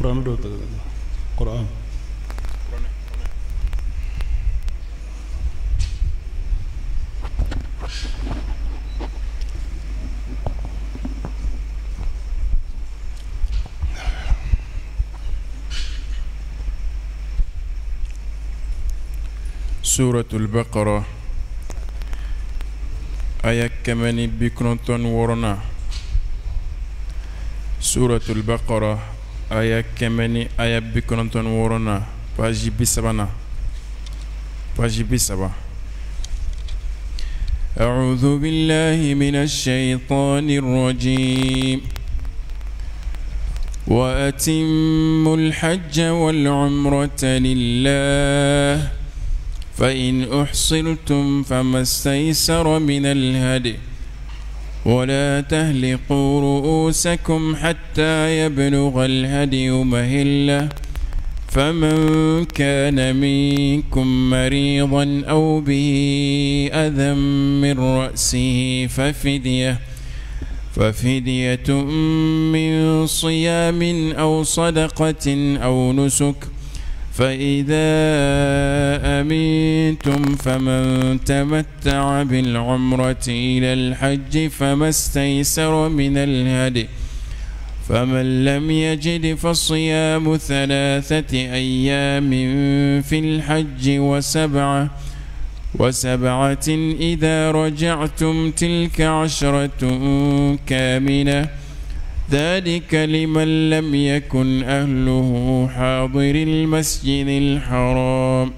قرآن دوت قرآن سورة البقرة آية كماني بكنتون ورنا سورة البقرة آية كماني آية بكنتون ورنا باجي بسبنا أعوذ بالله من الشيطان الرجيم وأتموا الحج والعمرة لله فإن أحصرتم فما استيسر من الهدي ولا تهلقوا رؤوسكم حتى يبلغ الهدي مهله فمن كان منكم مريضا أو به أذى من رأسه ففدية من صيام أو صدقة أو نسك فإذا أمنتم فمن تمتع بالعمرة إلى الحج فما استيسر من الهدي فمن لم يجد فصيام 3 أيام في الحج وسبعة إذا رجعتم تلك 10 كاملة ذلك لمن لم يكن أهله حاضر المسجد الحرام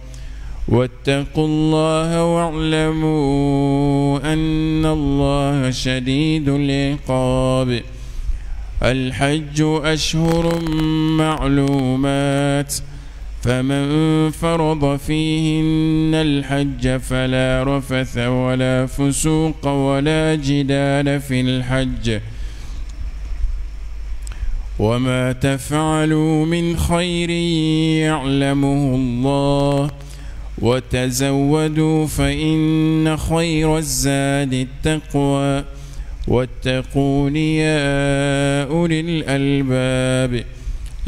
واتقوا الله واعلموا أن الله شديد العقاب الحج أشهر معلومات فمن فرض فيهن الحج فلا رفث ولا فسوق ولا جدال في الحج وما تفعلوا من خير يعلمه الله وتزودوا فإن خير الزاد التقوى واتقون يا أولي الألباب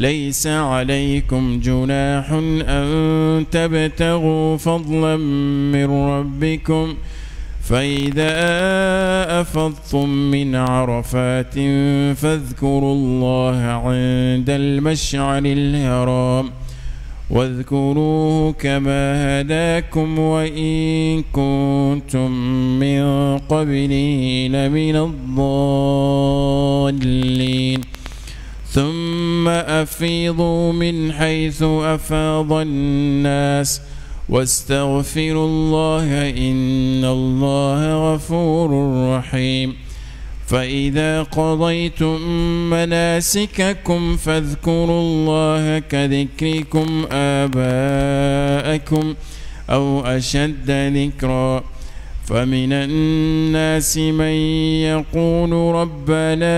ليس عليكم جناح أن تبتغوا فضلا من ربكم فإذا أفضتم من عرفات فاذكروا الله عند المشعر الحرام واذكروه كما هداكم وإن كنتم من قبله لمن الضالين ثم أفيضوا من حيث أفاض الناس واستغفروا الله إن الله غفور رحيم فإذا قضيتم مناسككم فاذكروا الله كذكركم آباءكم أو أشد ذكرا فمن الناس من يقول ربنا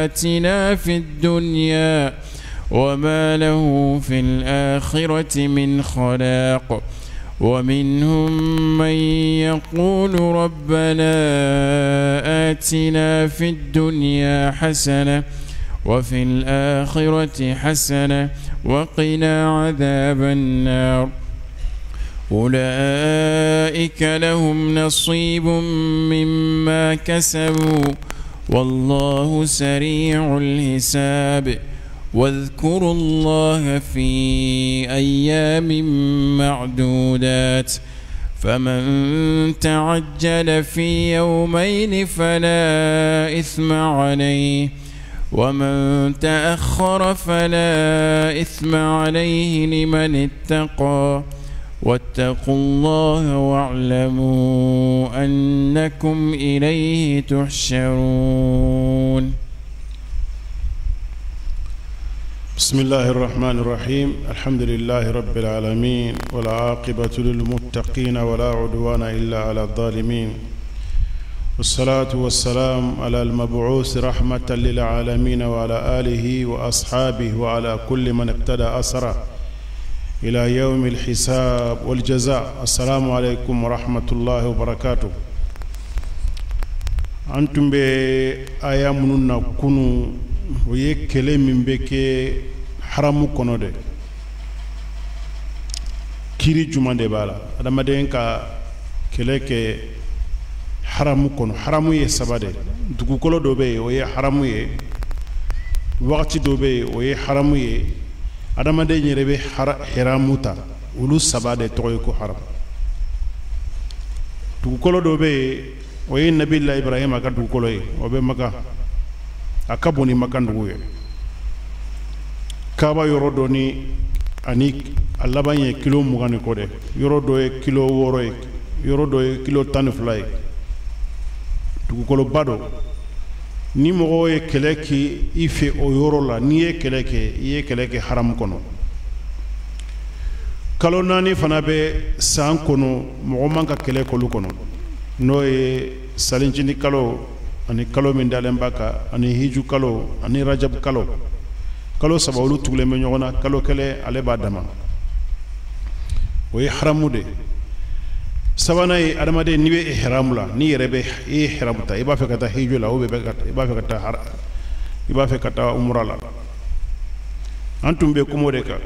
آتنا في الدنيا وما له في الآخرة من خلاق ومنهم من يقول ربنا آتنا في الدنيا حسنة وفي الآخرة حسنة وقنا عذاب النار أولئك لهم نصيب مما كسبوا والله سريع الحساب واذكروا الله في أيام معدودات فمن تعجل في يومين فلا إثم عليه ومن تأخر فلا إثم عليه لمن اتقى واتقوا الله واعلموا أنكم إليه تحشرون بسم الله الرحمن الرحيم الحمد لله رب العالمين والعاقبة للمتقين ولا عدوان إلا على الظالمين والصلاة والسلام على المبعوث رحمة للعالمين وعلى آله وأصحابه وعلى كل من اقتدى أثره إلى يوم الحساب والجزاء السلام عليكم ورحمة الله وبركاته أنتم بأيامنا كنوا o ye kele min bɛ kɛ haramu kɔnɔ de kiri juma de b'a la adamaden ka kele kɛ haramu kɔnɔ haramu ye saba de dugukolo dɔ bɛ yen o ye haramu ye wagati dɔ bɛ yen o ye haramu ye adamaden yɛrɛ bɛ haramu ta olu saba de tɔgɔ ye ko haram dugukolo dɔ bɛ yen o ye nabila ibrahima ka dugukolo ye o bɛ maka a ka bon ni maka dugu ye kaaba yɔrɔ dɔ ni ani a laban ye kilo 20 ni kɔ dɛ yɔrɔ dɔ ye kilo 6 ye yɔrɔ dɔ ye kilo 12 ye dugukoloba dɔ ni mɔgɔ ye kɛlɛ kɛ i fɛ o yɔrɔ la n'i ye kɛlɛ kɛ i ye kɛlɛ kɛ haramu kɔnɔ kalo 4 fana bɛ san kɔnɔ mɔgɔ man ka kɛlɛ k'olu kɔnɔ n'o ye salincini kalo ani kalo min dalen b'a kan ani hiju kalo ani rajab kalo kalo saba olu tugulen bɛ ɲɔgɔn na kalo kɛlɛ ale b'a dama o ye haramu de sabanan ye adamaden n'i bɛ ihramu la n'i yɛrɛ bɛ i ihramu ta i b'a fɛ ka taa hiju la ou bien i b'a fɛ ka taa umra la an tun bɛ kuma o de kan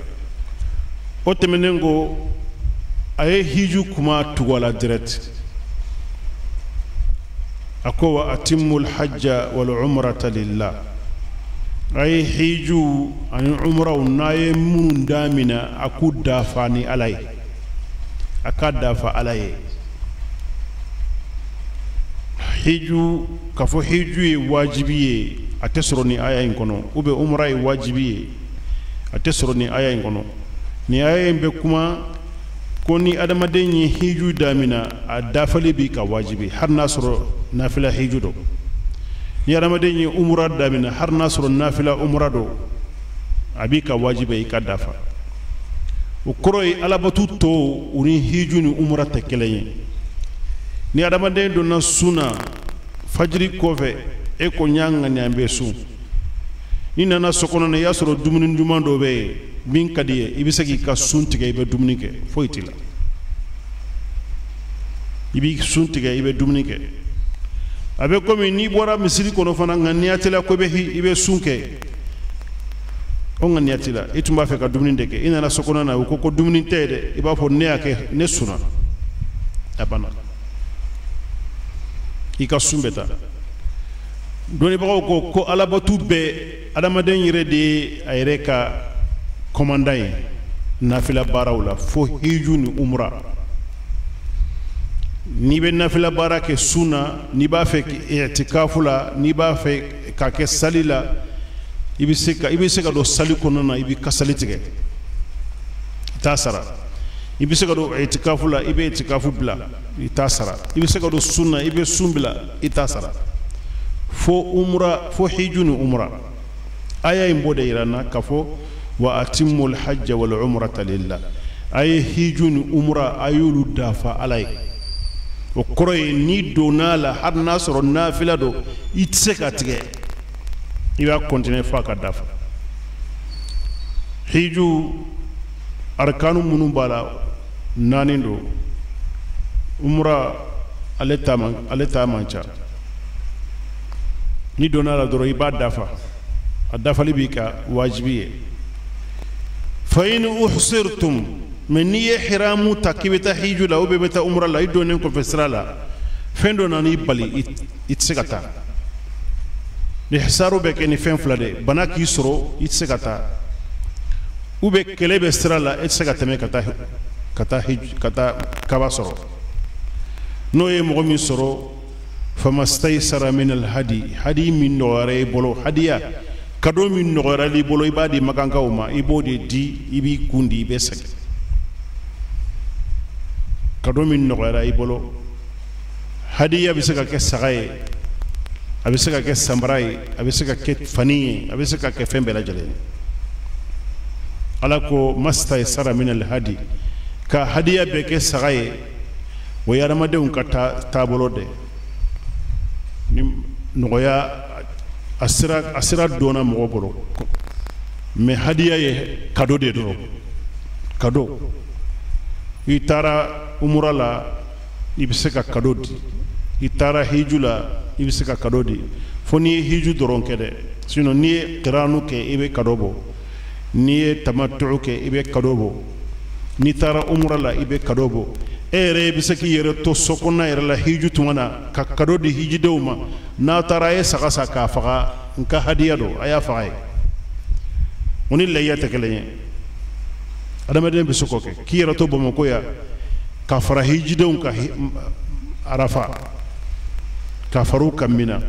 o tɛmɛnen ko a ye hiju kuma tugu a la direct a ko wa atimul hajja wal umrata lillah a ye hiju ani umraw n'a ye minnu damina a k'u dafa ni ala ye a ka dafa ala ye hiju k'a fɔ hiju ye wajibi ye a tɛ sɔrɔ ni aya in kɔnɔ ou bien umra ye wajibi ye a tɛ sɔrɔ ni aya in kɔnɔ ni aya in bɛ kuma ko ni adamaden ye hiju damina a dafali bi ka wajibi har n'a sɔrɔ nafila hiju do ni adamaden ye umra damina har n'a sɔrɔ nafila umra do a bi ka wajibi i ka dafa o kɔrɔ ye alabato tɔw u ni hiju ni umra tɛ kelen ye ni adamaden donna sunna fajiri kɔfɛ e ko n y'a ŋaniya bɛ sun ni nana so kɔnɔ na i y'a sɔrɔ dumuni duman dɔ bɛ yen min ka di ye i bɛ se k'i ka sun tigɛ i bɛ dumuni kɛ foyi t'i la i b'i sun tigɛ i bɛ dumuni kɛ a bɛ komi n'i bɔra misiri kɔnɔ fana ŋaniya t'i la ko i bɛ sun kɛ o ŋaniya t'i la i tun b'a fɛ ka dumuni de kɛ i nana so kɔnɔ na u ko dumuni tɛ ye dɛ i b'a fɔ ne y'a kɛ ne sunna a banna i ka sun bɛ taa dɔnnibagaw ko alabato bɛɛ adamaden yɛrɛ de ye a yɛrɛ ka kɔmandan ye nafila baaraw la fo hiju ni umra n'i bɛ nafila baara kɛ sun na n'i b'a fɛ i'tikafu la n'i b'a fɛ ka kɛ sali la i bɛ se ka don sali kɔnɔna na i bɛ kasali tigɛ i t'a sara i bɛ se ka don i'tikafu la i bɛ i'tikafu bila i t'a sara i bɛ se ka don sun na i bɛ sun bila i t'a sara fo hiju ni umra aya in b'o de yira n na k'a fɔ wa atimul hajja wal umrata lillah a ye hiju ni umra a y'olu dafa ala ye o kɔrɔ ye n'i donna la hali n'a sɔrɔ nafila don i tɛ se ka tigɛ i b'a continuer f'a ka dafa hiju arkanu minnu b'a la 4 don umra ale ta man ca ni donna la dɔrɔn i b'a dafa a dafali b'i ka wajibi ye fa in uhsirtum mais n'i ye hiramu ta k'i bɛ taa hiju la ou bien i bɛ taa umra la i donnen kɔfɛ sira la fɛn dɔ nana i bali i tɛ se ka taa ni hisaru bɛ kɛ ni fɛn fila de bana k'i sɔrɔ i tɛ se ka taa ou bien kɛlɛ bɛ sira la e tɛ se ka tɛmɛ ka taa kaba sɔrɔ n'o ye mɔgɔ min sɔrɔ famastaysara min alhadi min nɔgɔyara i bolo hadiya kado min nɔgɔyara i bolo i b'a di magankaw ma i b'o de di i b'i kun di i bɛ sɛgɛn kado min nɔgɔyara i bolo hadiya bɛ se ka kɛ saga ye a bɛ se ka kɛ samara ye a bɛ se ka kɛ fani ye a bɛ se ka kɛ fɛn bɛɛ lajɛlen ala ko mastaysara min alhadi ka hadiya bɛɛ kɛ saga ye o ye adamadenw ka taabolo de ni nɔgɔya a sira donna mɔgɔ bolo mais hadiya ye kado de dɔrɔn kado i taara umra la i bɛ se ka kado di i taara hiju la i bɛ se ka kado di fo n'i ye hiju dɔrɔn kɛ dɛ sino ni ye qiranu ke ibe kadobo ni ye tamattu ke ibe kadobo ni tara umra la ibe kadobo ere bisaki yere to sokona yere la hiju tumana ka kado di hiji dewma na tara ye saka saka faga nka hadiya do aya faga oni layata kelenye adama den bisoko ke ki yere to bomo ko ya ka fara hiji dew ka arafa ka faru kamina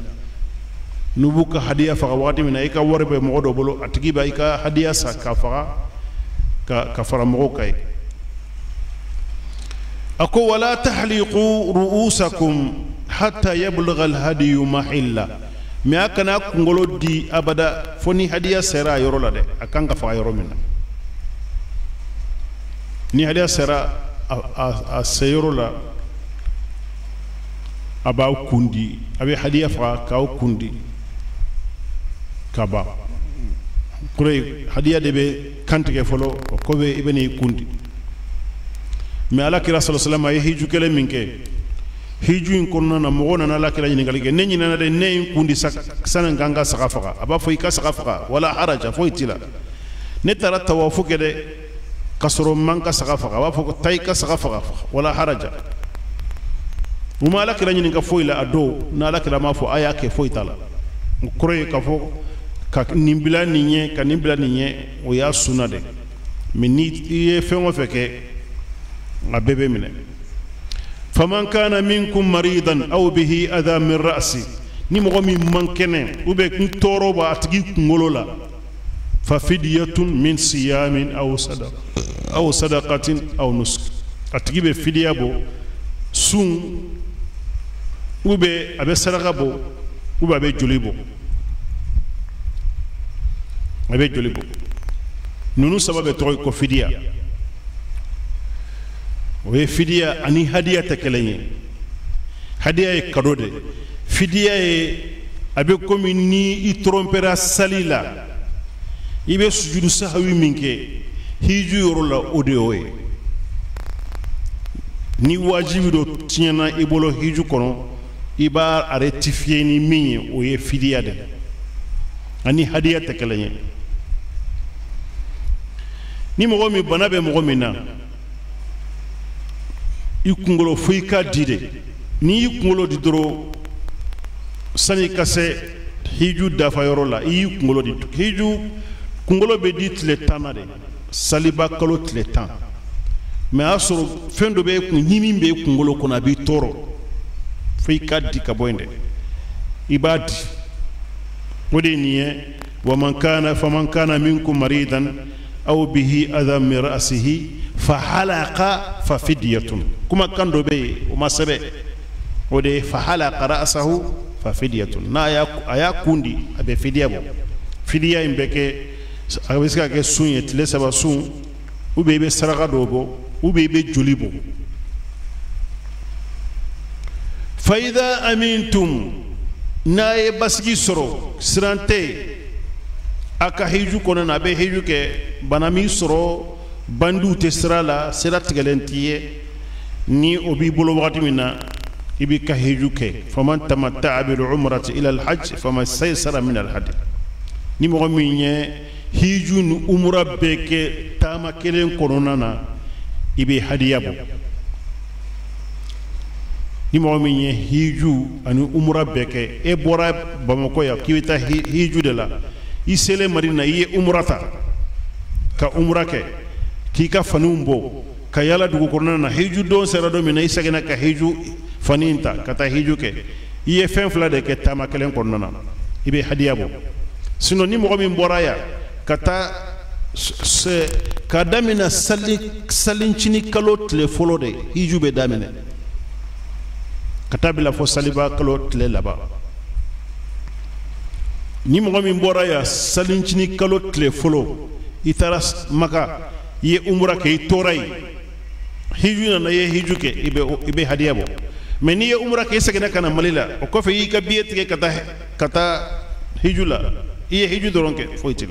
nubuka hadiya faga wati mina ika warbe mo do bolo atigi ba ika hadiya sa ka faga ka fara mo kay أكو ولا تحلقوا رؤوسكم حتى يبلغ الهدي محلا ما كان كنغولو دي أبدا فني هدية سرا يرولا ده أكان كفا يرو منا ني هدية سرا أسيرولا أباو كوندي أبي هدية فا كاو كوندي كابا كوري هدية دبي كانتك فلو كوبي إبني كوندي mais ala kira sallallahu alaihi wasallam hiju kele minke hiju in konna na mo na ala kira nyingali ke nenyi na de ne kundi sanan ganga sakafa aba fo ika sakafa wala haraja fo itila ne tara tawafu ke de kasro manka sakafa aba fo tay ka sakafa wala haraja uma ala kira nyinga fo ila ado na ala kira ma fo aya ke fo itala kure ka fo ka nimbila ninye o ya sunade minni ye fengo feke abebe mine faman kana minkum maridan aw bihi adha min ra'si ni mo mi mankene ube ntoro ba atigi ngolola fa fidyatun min siyamin aw sadaqatin aw nusk atigi be fidya bo sun ube abe sadaqa bo ube abe jolibo nunu sababe toy ko fidya oye fidiya ani hadiya tekelenye hadiya e kadode fidiya e abe komi ni I trompera salila ibe sujudu sahawi minke hiju yorola odeoe ni wajibi do tiena ibolo hiju kono iba a rectifier ni minye oye fidiya de ani hadiya tekelenye ni mogo mi bana be mogo min na I kungolo foyi ka di de ni I kungolo di doro sani ka se hiju dafa yɔrɔ la I y'i kungolo di hiju kungolo bɛ di tile 10 na de saliba kalo tile 10 mais a y'a sɔrɔ fɛn dɔ bɛ kun ɲimi bɛ kungolo kɔnɔ a b'i tɔɔrɔ foyi ka di ka bɔ yen dɛ I b'a di o de ye nin ye faman kana minkum maridan aw bihi adha min ra'sihi فحلق ففدية كما كان دوبي وما سبب ودي فحلق رأسه ففدية نا يا كوندي أبي فدية بو فدية إمبكي أبيسكا كسون يتلسى بسون وبيبي سرقة دوبو وبيبي جوليبو فإذا أمنتم نا يبسكي سرو سرانتي أكا هيجو كونن أبي هيجو كي بنامي سرو bandu te sira la sira tigɛlɛntiye ni o b'i bolo wagati min na I bi ka hiju kɛ faman tamatta'a bil umrati ila al hajj faman saysara min al hadi ni mɔgɔ min ye hiju ni umra bɛɛ kɛ taama kelen kɔnɔna na I bɛ hadiya bɔ ni mɔgɔ min ye hiju ani umra bɛɛ kɛ e bɔra Bamako ya k'i bɛ taa hiju de la I selen Madina I ye umra ta ka umra kɛ k'i ka faniw bɔ ka yala dugu kɔnɔna na hiju don sera don min na I seginna ka hiju fani ta ka taa hiju kɛ I ye fɛn fila de kɛ taama kelen kɔnɔna na I bɛ hadiya bɔ sinon ni mɔgɔ min bɔra yan ka taa ka daminɛ salincini kalo tile fɔlɔ de hiju bɛ daminɛ ka taa bila fɔ saliba kalo tile laban ni mɔgɔ min bɔra yan salincini kalo tile fɔlɔ I taara Maka I ye umra kɛ I tora yen hiju nana I ye hiju kɛ I bɛ hadiya bɔ mais n'i ye umra kɛ I seginna ka na Mali la o kɔfɛ I y'i ka billet tigɛ ka taa hiju la I ye hiju dɔrɔn kɛ foyi tɛ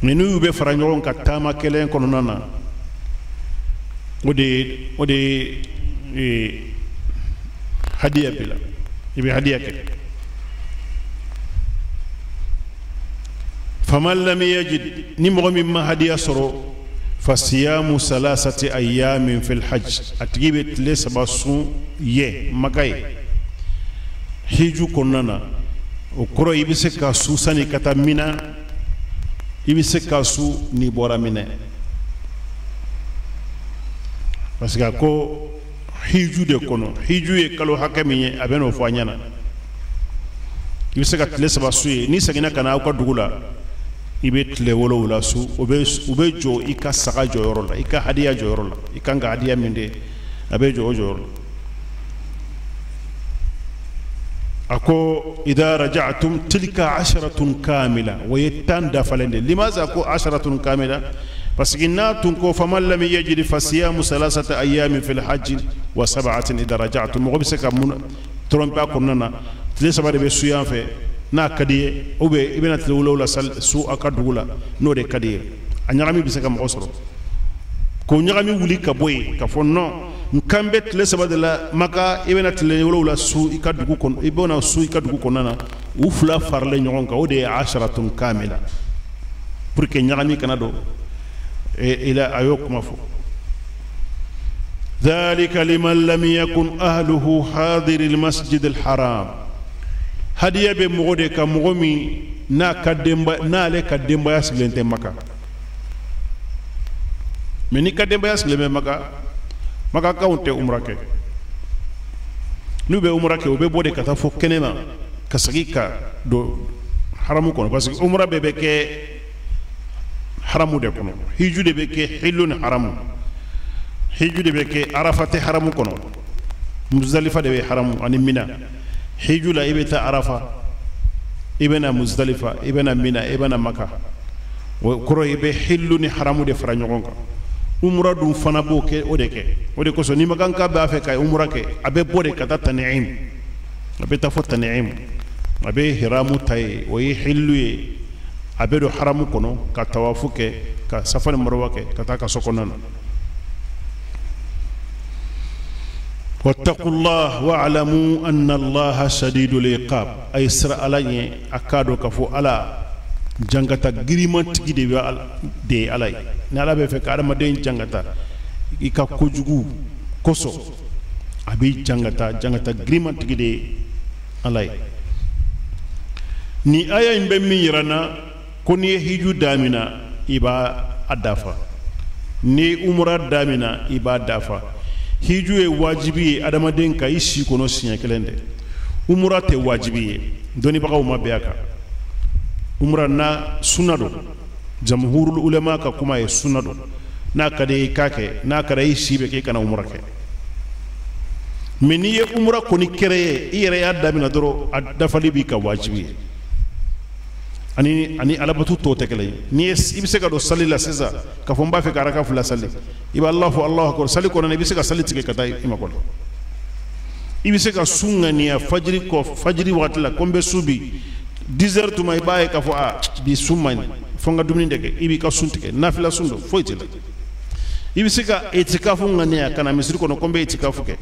mais n'u bɛ fara ɲɔgɔn kan taama kelen kɔnɔna na o de hadiya bila I bɛ hadiya kɛ faman lam yajid ni mogo min ma hadiya soro fasiyamu salasati ayamin fil hajj atigibe tile saba sun ye makay hiju konnana o koro ibi se ka su sani kata mina ibi se ka su ni bora mine parce que ko hiju de kono hiju ye kalo hakami ye abeno fo anyana ibi se ka tile saba su ye ni sagina kana ka dugula ibe tile wolowula su ube jo ika saga jo yoro la ika hadiya jo yoro la ika nga hadiya minde abe jo yoro ako idha raja'tum tilka 10 kamila wa yatanda falende limaza ko 10 kamila parce que natun ko faman lam yajid fasiyamu 3 ayamin fil hajj wa 7 idha raja'tum mo bisaka mun trompa ko nana tile sabade be suyan fe na kadiye obe ibena tile wala su akadugula no de kadiye anyagami bisaka mo soro ko nyagami wuli ka boy ka fonno nkambe tile sabade la maka ibena tile wala su ikadugu kon ibona su ikadugu konana ufla farle nyon ka ode 10 kamila pour que nyagami kanado ila ayokuma fo ذلك لمن لم يكن أهله حاضر المسجد الحرام هديه بمغودي كمغومي نا كدمبا نا له كدمبا يسلنت مكه مني كدمبا يسلم مكه كاونت عمرك نوبه عمرك وبه بودي كتا فو كنما كسغيكا دو حرامو كون باسكو عمره بيبك حرامو دكونو هيجو دي بك حلون حرامو هيجو دي بك عرفه حرامو كونو مزدلفه دي حرامو اني مينا هيجو لا إبتا عرفة إبنا مزدلفة إبنا منا إبنا مكة وكرو إبه حلوني حرامو دي فرانيونك umra dum fana bo ke ode ko so ni magan ka ba fe kay umra ke abe bode ka ta tan'im abe ta fo tan'im abe hiramu tay o yi hilluye abe do haramu kono ka tawafu ke ka safar marwa ke ka ta ka sokonan واتقوا الله واعلموا أن الله شديد العقاب أي سر على أكادو كفو على جنگتا غريمت دي علي نالا بفك ادم دين جنگتا إكا كوجغو كوسو أبي جنگتا غريمت دي علي ni aya imbe mirana koni hiju damina iba adafa ni umra damina iba dafa hiju e wajibi adamaden ka ishi kono sinya kelende umra te wajibi doni baka uma beaka umra na sunado jamhurul ulama ka kuma e sunado na kade kake na kare ishi be ke kana umra ke meni e umra koni kere ire ya damina doro adafali bi ka wajibi ani alabatu to tekele ni ibise ka do salila seza ka fomba fe karaka fula salli iba allahu akbar salli ko na ibise ka salli tike kata ima ko ibise ka sunga ni fajri watla kombe subi 10h to mai bae ka fo bi summan fonga dumni ndeke ibi ka suntike nafila sundo foitela ibise ka etikafu ngania kana misiri ko no kombe etikafu ke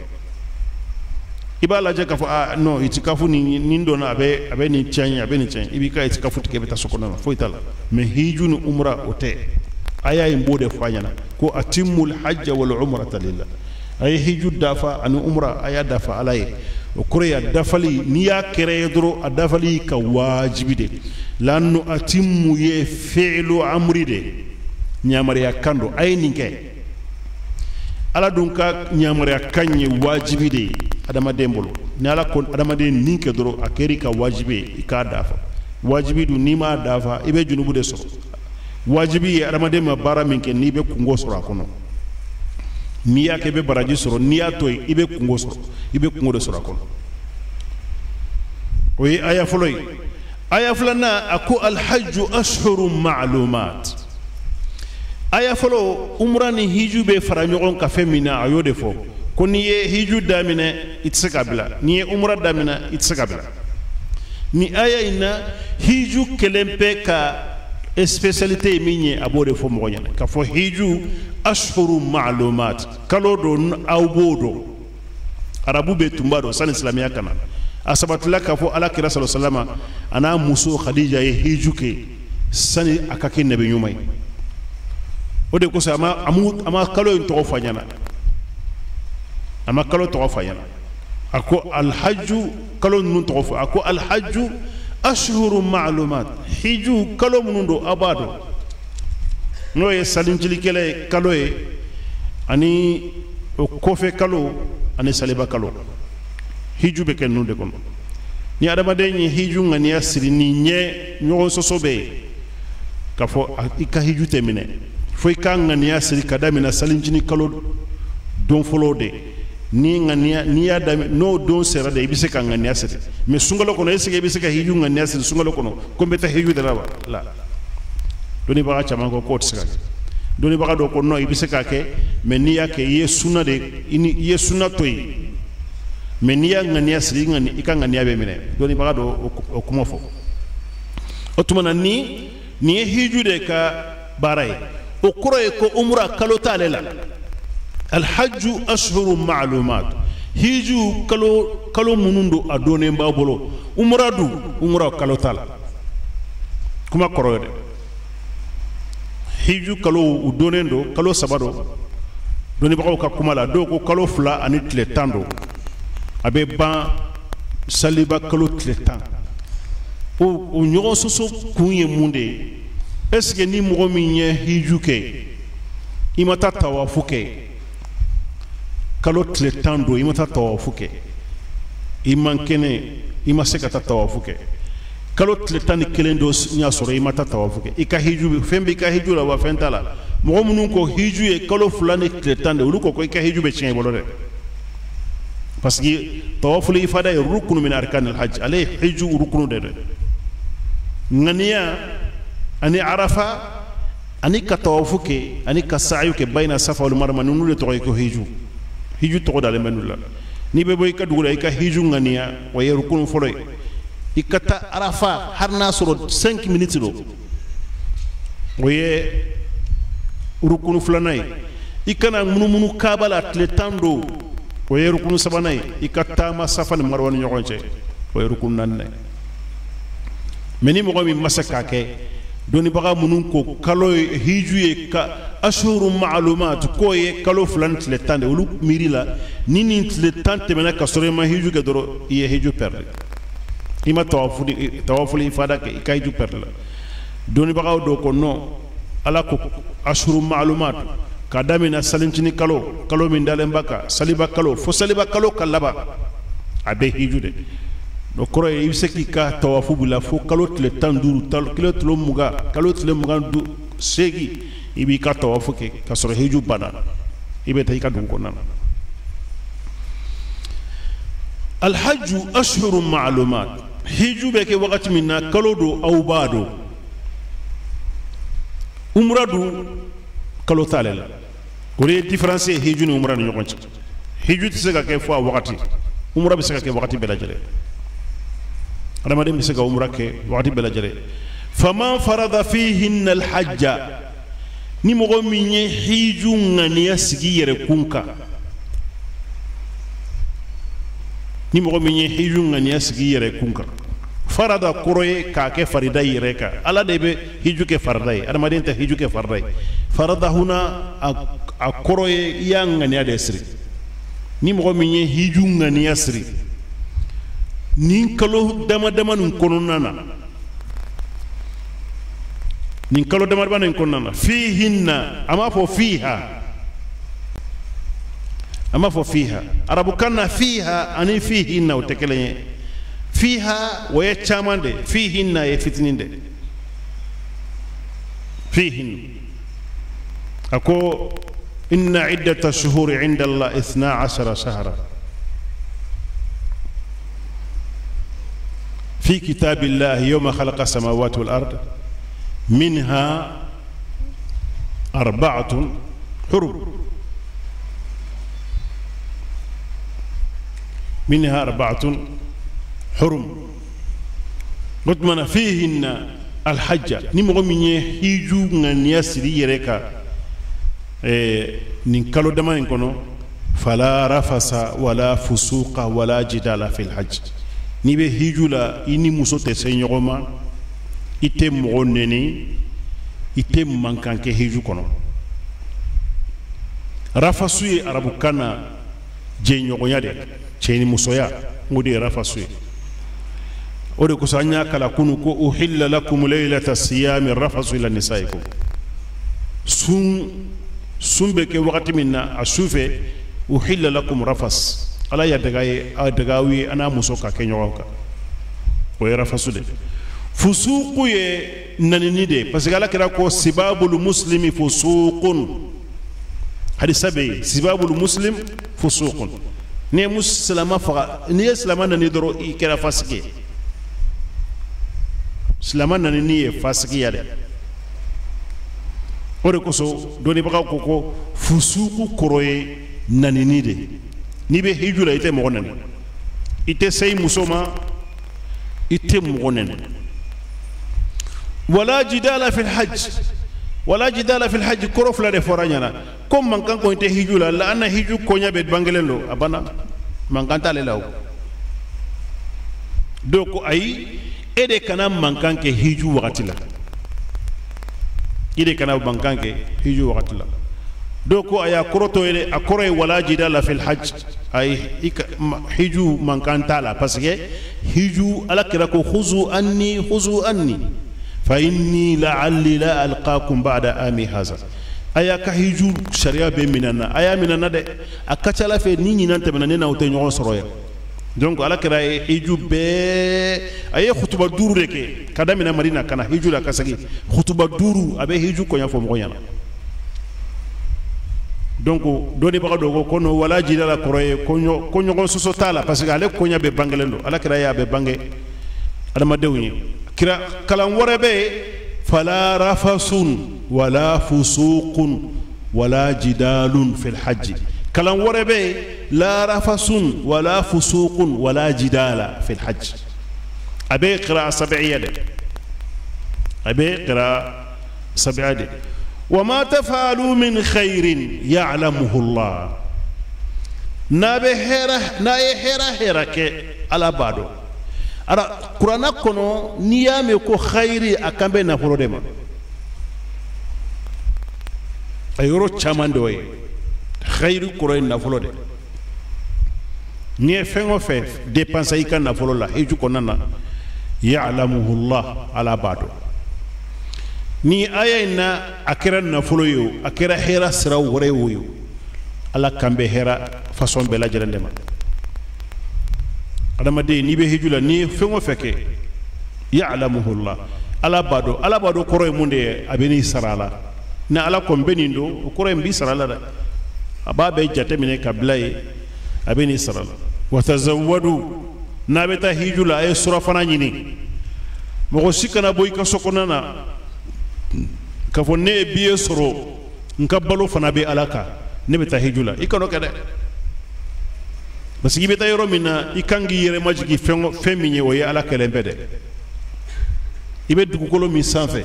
ibala jaka fo no itikafu ni ndona abe ni chanya abe ni chanya ibika itikafu tike beta sokona fo itala me hijunu umra ote aya imbode fanyana ko atimul hajj wal umrata lillah ay hiju dafa an umra aya dafa alay o koreya dafali ni ya kere dro adafali ka wajibide lannu atimmu ye fi'lu amri de nyamari ya kando ay ninke ala dun ka nyamari ya kanye wajibide adama dembolo ni ala kon adama de ninke doro akeri ka wajibi ika dafa wajibi du nima dafa ibe junubu de so wajibi adama de ma bara minke ni be kungo soro akono ni ya ke be baraji soro ni ya toy ibe kungo soro ibe kungo de soro akono oyi aya foloy aya fulana aku al hajj ashhurun ma'lumat aya folo umrani hiju be faranyogon ka femina ayode fo koni ye hiju damina itsekabila ni ye umra damina itsekabila ni aya ina hiju kelempe ka spécialité minye abode fo mo nyana ka fo hiju ashhuru ma'lumat kalodo awbodo arabu be tumbado san islamia kana asabatula ka fo ala kira sallallahu alaihi wasallam ana muso khadija ye hiju ke sani akake nabi nyumai o de ko sa ama kalo en to fanyana ama kalo to fanyana ako al hajju kalo nun to fa ako al hajju ashhurun ma'lumat hiju kalo munundo abado no ye salinjili kele kalo e ani o kofe kalo ani saliba kalo hiju be ken nunde kono ni adama de ni hiju ngani asiri ni nye nyogo sosobe ka fo ika hiju temine fo ika ngani asiri kadamina salinjini kalo don folode ni ngani ni ada no don sera de ibise ka ngani asiri me sungalo kono esike ibise ka hiju ngani asiri sungalo kono ko beta hiju de la doni baga chama ko tsaka doni baga do ko no ibise ka ke me ni yake yesuna de ini yesuna toyi me ni ya ngani asiri ngani ika ngani abe mine doni baga do o kuma fo otumana ni hiju de ka baray o koroy ko umra kalo talela al hajju ashhurun ma'lumat hiju kalo munundo adone mbabolo umra kalo tala kuma koroy de hiju kalo udonendo kalo sabado doni baga ka kuma la do ko kalo fula ani tle tando abe ban saliba kalo tle tan o nyogo soso kunye munde est-ce que ni mogo minye hiju ke imata tawafu ke kalo tle tando imata tawafu ke imankene imaseka tawafu ke kalo tle tan kelendo nya soro imata tawafu ke ika hiju fembe ika hiju la wa fentala mogo munun ko hiju e kalo fulani tle tande uluko ko ika hiju be chen bolore parce que tawafu li ifada rukunu min arkan al hajj alay hiju rukunu de ngania ani arafa ani ka tawafu ke ani ka sa'yu ke bayna safa wal marwa nunu le to ko hiju to dale menulla ni be boy ka dugula ka hiju ngania wa yerukun foloy ikata arafa harna soro 5 minutes do oye rukun fulanay ikana munu kabala tle tando o yerukun sabanay ikata ma safa ni marwa nyogonche o yerukun nanne meni mo mi masaka ke doni baga munun ko kalo hijuye ka ashurun ma'lumat ko ye kalo fulan tle tande ulu mirila nini tle tante mena ka sore ma hiju ke doro ye hiju perde ima tawafuli ifada ke ka hiju perde doni baga do ko no ala ko ashurun ma'lumat ka damina salincini kalo min dalen baka saliba kalo fo saliba kalo kalaba abe hiju de no koro e seki ka tawafu bula fo kalo tle tanduru kilo tlo muga kalo tle muga du segi ibi ka tawafu ke ka soro hiju bana ibe tay ka dun ko nana al hajj ashhurun ma'lumat hiju be ke wakati minna kalo do aw bado umradu kalo talela ko le différence hiju ni umradu nyokon ci hiju tsega ke fo wakati umra be sega ke wakati bela jere adama dem sega umra ke wakati bela jere faman farada fihin al hajja ni mogo minye hiju ngani asigi yere kunka ni mogo minye hiju ngani asigi yere kunka farada koroye ka ke farida yere ka ala de be hiju ke faradai adama dem ta hiju ke faradai farada huna a koroye ya ngani ade siri ni mogo minye hiju ngani asiri nin kalo dama nun kononana nin kalo dama nun kononana fihinna ama fo fiha arabu kanna fiha ani fihinna o tekele fiha wa ya chamande fihinna e fitninde fihin ako inna iddata shuhuri inda Allah 12 shahra في كتاب الله يوم خلق السماوات والأرض منها 4 حرم منها 4 حرم مطمئن فيهن الحج نمغو مني هيجو غنيا سري يريكا نكالو دمان كونو فلا رفس ولا فسوق ولا جدال في الحج ni be hijula ini muso te senyogoma ite mogo neni ite mankanke hiju kono rafasu ye arabu kana je ɲɔgɔnya de cɛni musoya o de ye rafasu ye o de kosɔn an y'a kala kunu ko uhilla lakum laylata siyami rafasu ila nisaikum sun bɛ kɛ wagati min na a su fɛ uhilla lakum rafas ala ya daga ye a daga ye an n'a muso ka kɛ ɲɔgɔn kan o ye rafasu de fusuku ye nanini de parce que ala kira ko sibabul muslimi fusuqun hadisa bɛ yen sibabul muslim fusuqun ni ye musilama faga ni ye silama nani dɔrɔn i kɛra fasiki ye silama nanini ye fasikiya de o de kosɔn dɔnnibagaw ko ko fusuku kɔrɔ ye nanini de n'i bɛ hiju la i tɛ mɔgɔ nani i tɛ se i muso ma i tɛ mɔgɔ nani wala jidala fil hajj kɔrɔ fila de fɔra ɲɛna ko mankan kɔni tɛ hiju la la an na hiju kɔɲa bɛ bangelen don a banna mankan t'ale la o dɔw ko ayi e de kana mankan kɛ hiju wagati la i de kana mankan kɛ hiju wagati la dɔw ko a y'a kɔrɔ to ye a kɔrɔ ye wala jidala fil hajj ayi hiju mankan t'a la parce que hiju ala kira ko khuzu anni fa inni la'alli la alqakum ba'da ami haza aya ka hiju sharia be minana aya minana de a ka ca ala fɛ ni ɲinan tɛmɛna ne n'aw tɛ ɲɔgɔn sɔrɔ yan donc ala kira ye hiju bɛɛ a ye khutuba 5 de kɛ ka daminɛ madina kana hiju la ka segin khutuba 5 a bɛ hiju kɔɲa fɔ mɔgɔ ɲɛna donc dɔnnibaga dɔ ko no wala jida la kɔrɔ ye ko ɲɔgɔn sɔsɔ t'a la parce que ale kɔɲa bɛ bangelen don ala kira ye a bɛ bange adamadenw ye kira kalan wɛrɛ bɛ yen fala rafasun wala fusuqun wala jidalun fil hajj kalan wɛrɛ bɛ yen la rafasun wala fusuqun wala jidala fil hajj a bɛ qira'a sab'iyya de a bɛ qira'a sab'iyya de وما تفعلوا من خير يعلمه الله نابه هيرة على بعضه ara qur'ana kono ni ya me ko khairi akambe na folo dema ayoro chaman do ye khairu qur'an na folo de ni fengo fe dépenser i kan na folo la hiju konana ya'lamuhu allah ala bado ni aya ina akira na folo yo akira hera sira wore yo ala kambe hera façon bela jerendema adamade ni be hijula ni fengo feke ya'lamuhu allah ala bado koro e munde abeni sarala na ala ko benindo koro e mbi sarala da ababe jate mine kablaye abeni sarala wa tazawwadu na beta hijula ay sura fana nyini mo sikana boy ka sokonana ka fo ne biye soro nka balo fana be alaka ne beta hijula ikano kede parce que beta yoro mina ikangi yere majigi feminye o ye ala kelembe de ibe dugukolo min sanfɛ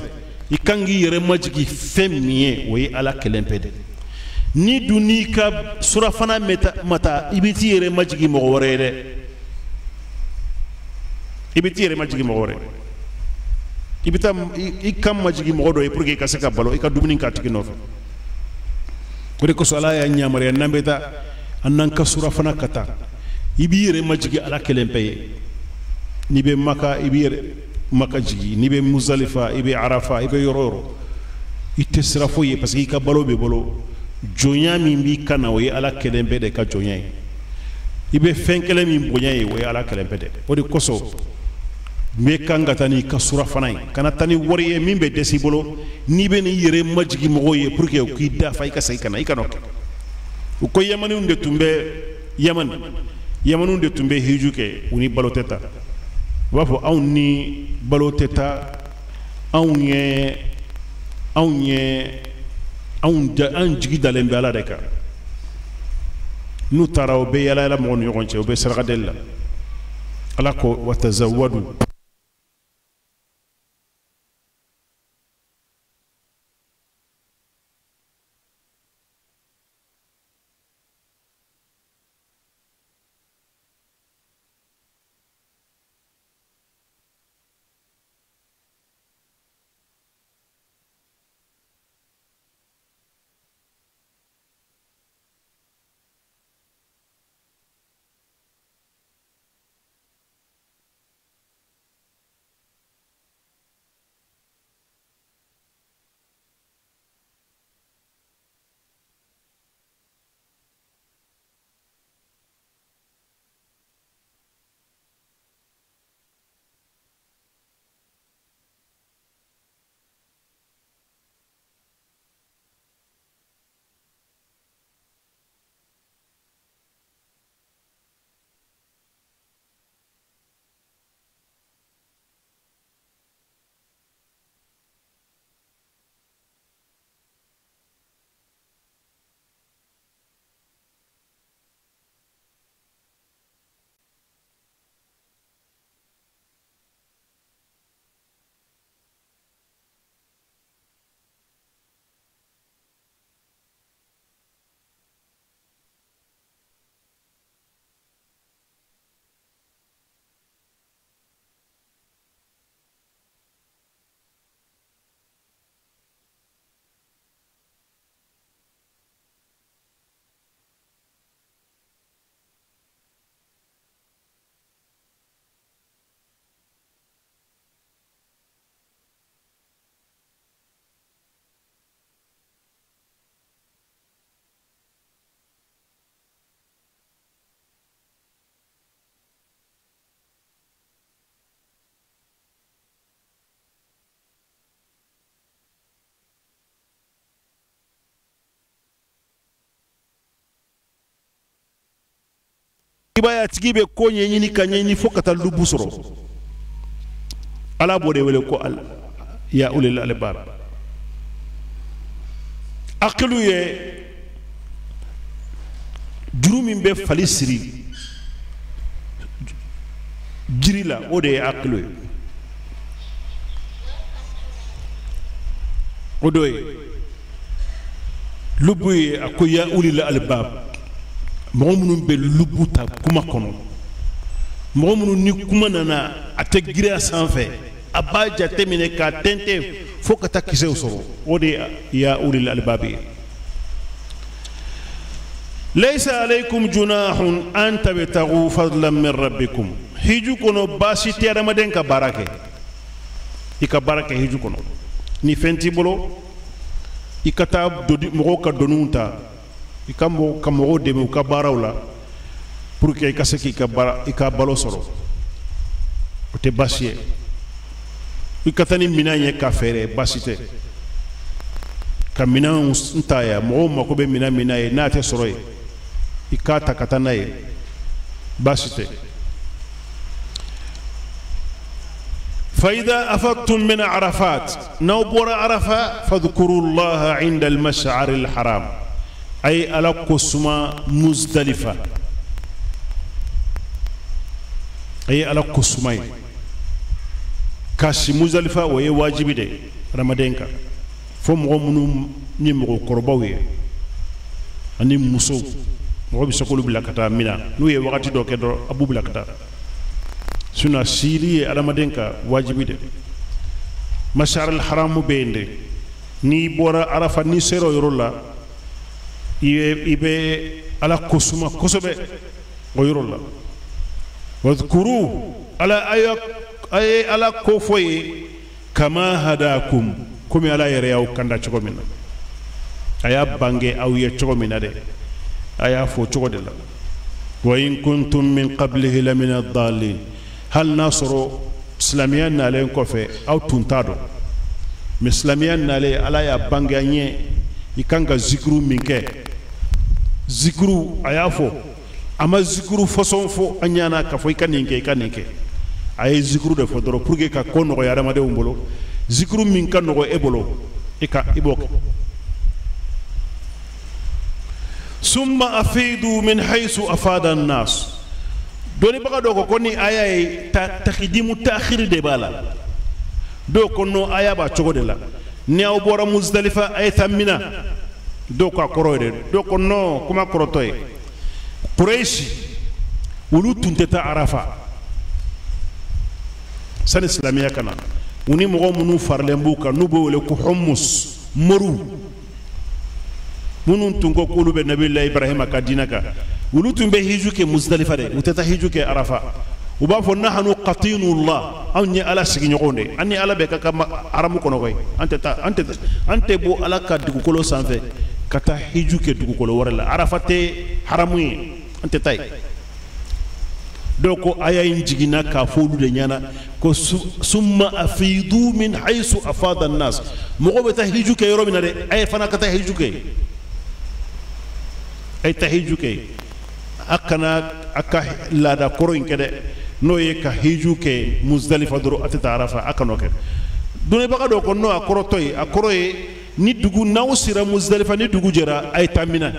ikangi yere majigi feminye o ye ala kelembe de ni duni ka surafana mata ibiti yere majigi mɔgɔ wɛrɛ ye dɛ ibiti yere majigi mɔgɔ wɛrɛ ibita i kan majigi mɔgɔ dɔ ye pour que i ka se ka balo i ka dumuni k'a tigi nɔfɛ o de kosɔn ala y'a ɲamariya n'an bɛ taa an n'an ka surafana ka taa i b'i yɛrɛ majigi ala kelen pe ye n'i bɛ maka i b'i yɛrɛ maka jigi n'i bɛ muzalifa i bɛ arafa i bɛ yɔrɔ yɔrɔ i tɛ sira foyi ye parce que i ka balo bɛ bolo jɔnya min b'i kan na o ye ala kelen pe de ka jɔnya ye i bɛ fɛn kelen min bonya ye o ye ala kelen pe de o de kosɔn me kan ka taa n'i ka surafana ye kana taa ni wari ye min bɛ dɛsɛ i bolo n'i bɛ n'i yɛrɛ majigi mɔgɔw ye pour que u k'i dafa i ka segin ka na i kana o kɛ u ko yamaniw de tun bɛ yamaniw de tun bɛ hiju kɛ u ni balo tɛ taa u b'a fɔ anw ni balo tɛ taa anw jigi dalen bɛ ala de kan n'u taara u bɛ yala yala mɔgɔw ni ɲɔgɔn cɛ u bɛ saraka deli la ala ko wa tazawwadu ibaya tigi be ko ɲɛɲini ka ɲɛɲini fo ka taa lubu sɔrɔ ala b'o de wele ko ya ulil albab akilu ye juru min bɛ fali siri jiri la o de ye akilu ye o do ye lubu ye a ko ya ulil albab mɔgɔ minnu bɛ lubu ta kuma kɔnɔ mɔgɔ minnu ni kuma nana a tɛ giriya sanfɛ a b'a jateminɛ k'a tɛntɛn fo ka taa kisɛw sɔrɔ o de ye ya ulil albab ye laysa alaykum junahun an tabtagu fadlan min rabbikum hiju kono baasi tɛ adamaden ka baara kɛ i ka baara kɛ hiju kɔnɔ ni fɛn t'i bolo i ka taa mɔgɔw ka doniw ta i ka mɔgɔw dɛmɛ u ka baaraw la pour que i ka se k'i ka balo sɔrɔ o tɛ baasi ye i ka taa ni minɛn ye ka fɛɛrɛ baasi tɛ ka minɛnw ta yan mɔgɔw mako bɛ minɛn min na ye n'a tɛ sɔrɔ yen i k'a ta ka taa n'a ye baasi tɛ فإذا أفضتم من عرفات نوبر عرفة فاذكروا الله عند المشعر الحرام أي على قسمة مزدلفة أي على قسمة كاش مزدلفة وهي واجب ده رمضانك فمغمنو نيمغو كربوي أني مسو مغو بيسكولو بلا كتا منا نوي وقتي دو كدو أبو بلا كتا suna siri adamaden ka wajibi de mashar al haram bende ni bora arafa ni sero yorola ibe ala kusuma kosobe o yorola wadhkuru ala ay ala kofoye kama hadakum kumi ala yere yaw kanda chogo minna aya bange aw ye chogo minna de aya fo chogo de la wa in kuntum min qablihi la min ad-dallin hal nasoro islamiyan nalen kofe aw tuntado mais islamiyan nale ala ya banganye ikanga zikru minke zikru ayafo ama zikru façon fo anyana ka fo ikaninke ay zikru de fo doro pour que ka ko no yara made umbolo zikru minka no ebolo ibok summa afidu min haythu afada an-nas doni baga do ko ni aya e takhidimu ta'khir de bala do ko no aya ba chogo de la ne aw bora muzdalifa ay tamina do ko akoroyde do ko no kuma korotoy quraish wulu tunteta arafa san islamiya kana uni mo munu farlembu ka nubo wala ko hummus moru munun tungo kulu be nabillahi ibrahima ka dinaka ولوتم بهيجوك مزدلفة ده وتتهيجوك عرفة وبافو نحن قطين الله أني على سجن يقولني أني على بك كم عرمو كنوي أنت بو على كدكولو سانفه كتهيجوك دكولو ورلا عرفة حرامي أنت تاي دوكو آية إنجينا كافولو دنيانا كو ثم أفيدوا من حيث أفاد الناس مغو بتهيجوك يرومنا ده أي فنا كتهيجوك أي تهيجوك akana aka lada koro inkede no ye ka hiju ke muzdalifa doro atata arafa akano ke dune baka do ko no akoro toy akoro ye ni dugu naw sira muzdalifa ni dugu jera ay tamina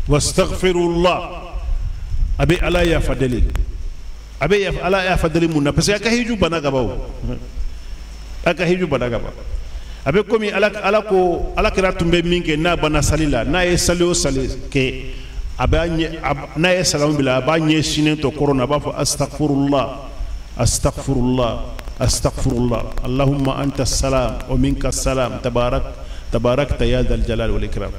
wastaghfirullah abi ala ya fadali abi ya ala ya fadali munna parce que aka hiju banaga bawo abe komi ala kira tumbe minke na bana salila na ye sali o sali ke na ye salamu bila aba nye sinen to korona ba fo astaghfirullah allahumma anta salam wa minka salam tabarakta ya dhal jalal wal ikram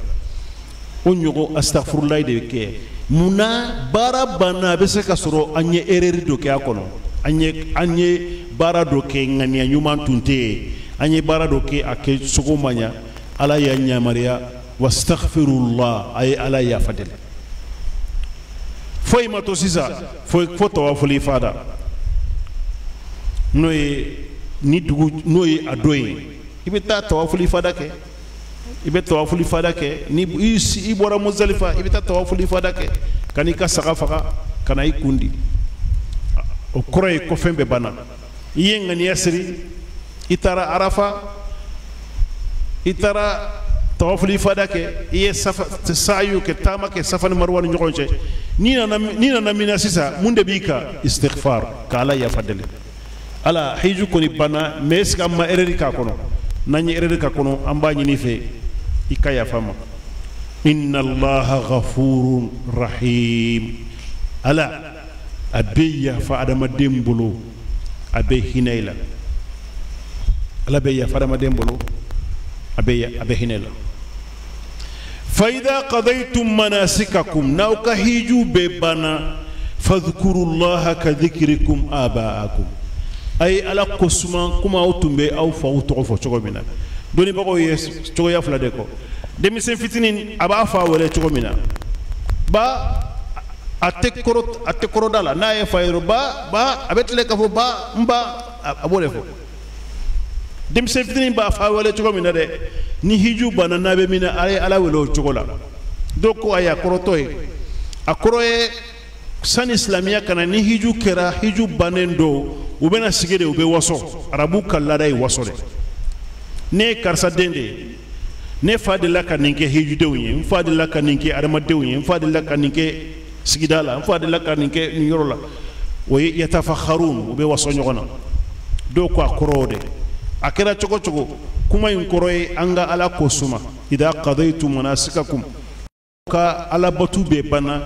onyogo astaghfirullah de ke muna bara bana be se ka soro anye ereri do ke akono anye bara do ke ngania nyuma tunte anye bara do ke ake sugumanya ala ya nyamaria wastaghfirullah ay ala ya fadel foy mato sisa foy foto wa fuli fada noy ni dugu noy adoy ibita tawafuli fada ke ibe tawaful ifada ke ni ibora Muzdalifa ibe tawaful ifada ke kanika saqafa kana ikundi o koroy ko fembe bana yenga ni yasri itara arafa itara tawaful ifada ke iye safa sayu ke tama ke safan marwan nyokonche nina na mina sisa munde bika istighfar kala ya fadele ala hiju koni bana mes kamma ereri ka kono nani ereri ka kono amba nyini fe ikaya fama inna allaha ghafurun rahim ala abiya fa adama dembolo abe hinayla ala beya fa adama dembolo abe hinayla fa idha qadaytum manasikakum nauka hiju bebana fadhkurullaha ka dhikrikum abaakum ay ala kosuma kuma utumbe au fa utofo chogomina doni bago yes chogo ya fula deko demi sen fitinin aba fa wala chogomina ba atekoro dala na e fayro ba abetle ka fo ba mba abole fo demi sen fitinin ba fa wala chogomina de ni hiju bana nabe mina ala wala chogola doko aya korotoy akoroye san islamia kana ni hiju kera hiju banendo ubena sigede ube waso arabu kallada waso de ne karsa dende ne fadila kaninke hiju dewye fadila kaninke arama dewye fadila kaninke sigidala fadila kaninke nyorola way yatafakharun ube waso nyogona do ko akorode akera chogo kuma yin koroy anga ala kosuma idha qadaytum manasikakum ka ala batube bana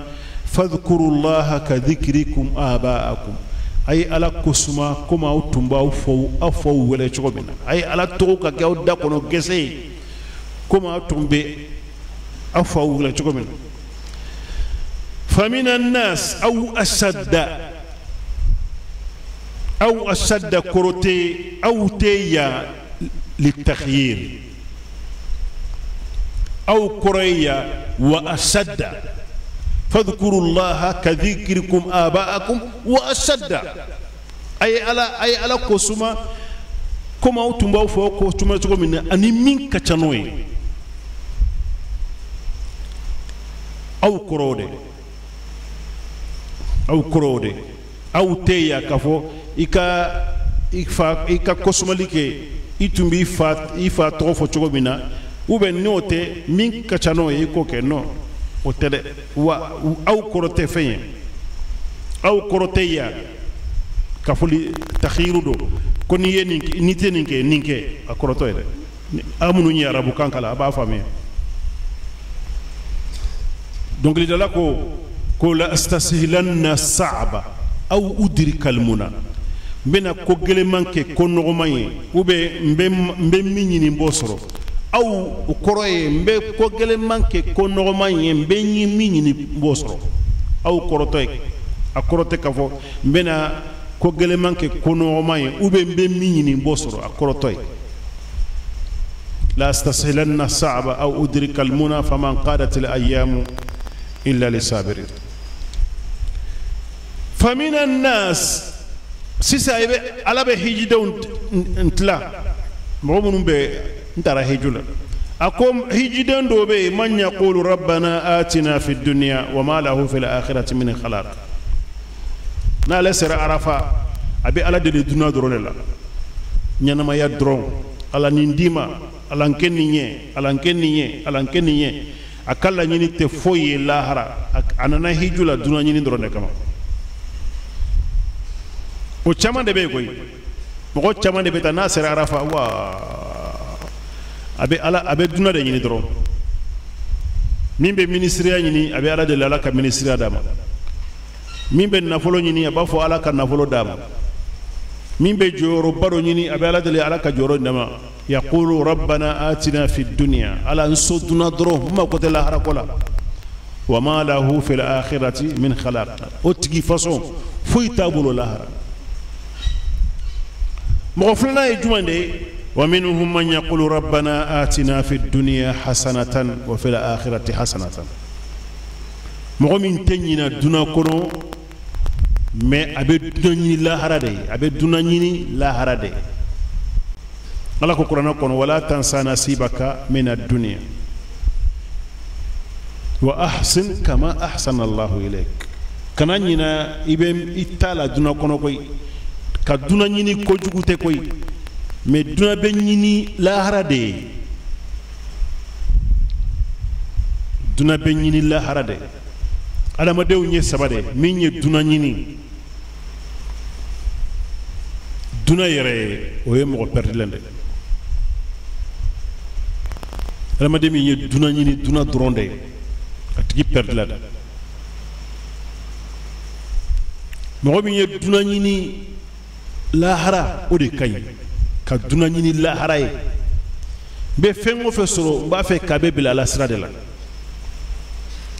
fadhkurullaha ka dhikrikum abaakum ay ala kusuma kuma utumba ufu wala chogobina ay ala toka ga odda kono gese kuma utumbe afu wala chogobina famina an-nas aw ashadda korote aw teya litakhyir aw koraya wa ashadda فاذكروا الله كذكركم آباءكم وأشد أي على كوسما كما أتمنى فوق كوسما تقول من أني من كتنوي أو كرودة أو تيا كفو إكا كوسما لك إتمنى إفا توفو تقول من وبن نوتة من كتنوي كوكنو otele wa au korote feye au korote ya kafuli takhiru do koni yeni nite ninke akoroto ere amunu ni arabu kankala aba fami donc li dala ko la astashilanna sa'ba aw udrika almuna bena ko gele manke ko no maye ube mbe minyini mbosoro aw koroye mbe ko gele manke ko normal mbe nyi minyini bosoro aw korotoy akorote kafo mbena ko gele manke ko normal ube mbe minyini bosoro akorotoy la astashilanna sa'ba aw udrika almuna faman qadat alayam illa lisabirin famina an-nas sisa ibe alabe hijidon ntla momunum be ntara hijula akom hijidan dobe man yaqulu rabbana atina fid dunya wama lahu fil akhirati min khalaq na la sira arafa abi ala de duna dronela nyanama ya dron ala nindima ala nkenniye akalla nyini te foye lahara anana hijula duna nyini drone kama o chama de be koy mo chama de beta na sira arafa wa abe duna de nyini dron mimbe ministre nyini abe ala de la ka ministre dama mimbe nafolo nyini abafo ala ka nafolo dama mimbe joro baro nyini abe ala de ala ka joro dama yaqulu rabbana atina fid dunya ala ansuduna dron ma ko de la harakola wama lahu fil akhirati min khalaq otigi façon fuy tabulo lahara mo fulna e jumande ومنهم من يقول ربنا آتنا في الدنيا حسنة وفي الآخرة حسنة مغمين تنينا دونا كونو مي أبي دوني لا هرادي أبي دونا نيني لا هرادي ala ko qur'ana kono wala tansa nasibaka min ad-dunya wa ahsin kama ahsana Allahu ilayk kana ñina ibe itala duna kono koy ka duna ñini ko jugute koy mais duna be ñini lahara de duna be ñini lahara de adama dew ñe sabade min ñe duna ñini duna yere o ye mo perdi lende adama de min ñe duna ñini duna dronde atigi perdi la mo min ñe duna ñini lahara o de kay ka duna ñini lahara ye be fengo fe soro mba fe kabe bila la sira de la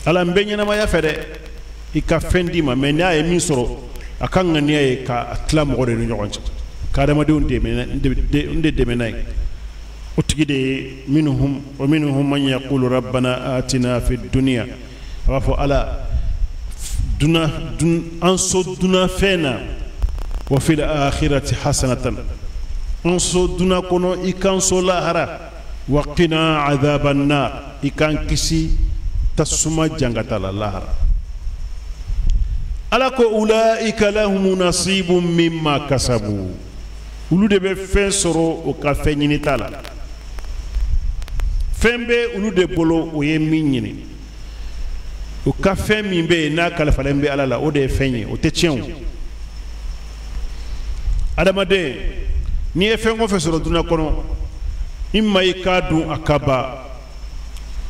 ala mbe ñanama ya fe de i ka fendi ma mais n'a ye min soro a ka ŋaniya ye ka tila mɔgɔ de ni ɲɔgɔn cɛ ka adamadenw de dɛmɛ n'a ye o tigi de ye minhum man yaqulu rabbana atina fi dunya a b'a fɔ ala an so duna fɛn na wa fil akhirati hasanatan an so duna kɔnɔ i kan so lahara wa qina adhaban nar i kan kisi tasuma jangata la lahara ala ko ulaika lahum nasibun mimma kasabu ulu de be fen soro o ka fen ɲini ta la fen be ulu de bolo o ye min ɲini o ka fen min be n'a kalifalen be ala la o de ye fen ye o tɛ tiɲɛ o adamaden n'i ye fen o fɛn sɔrɔ dunuya kɔnɔ i ma i k'a dun a ka ba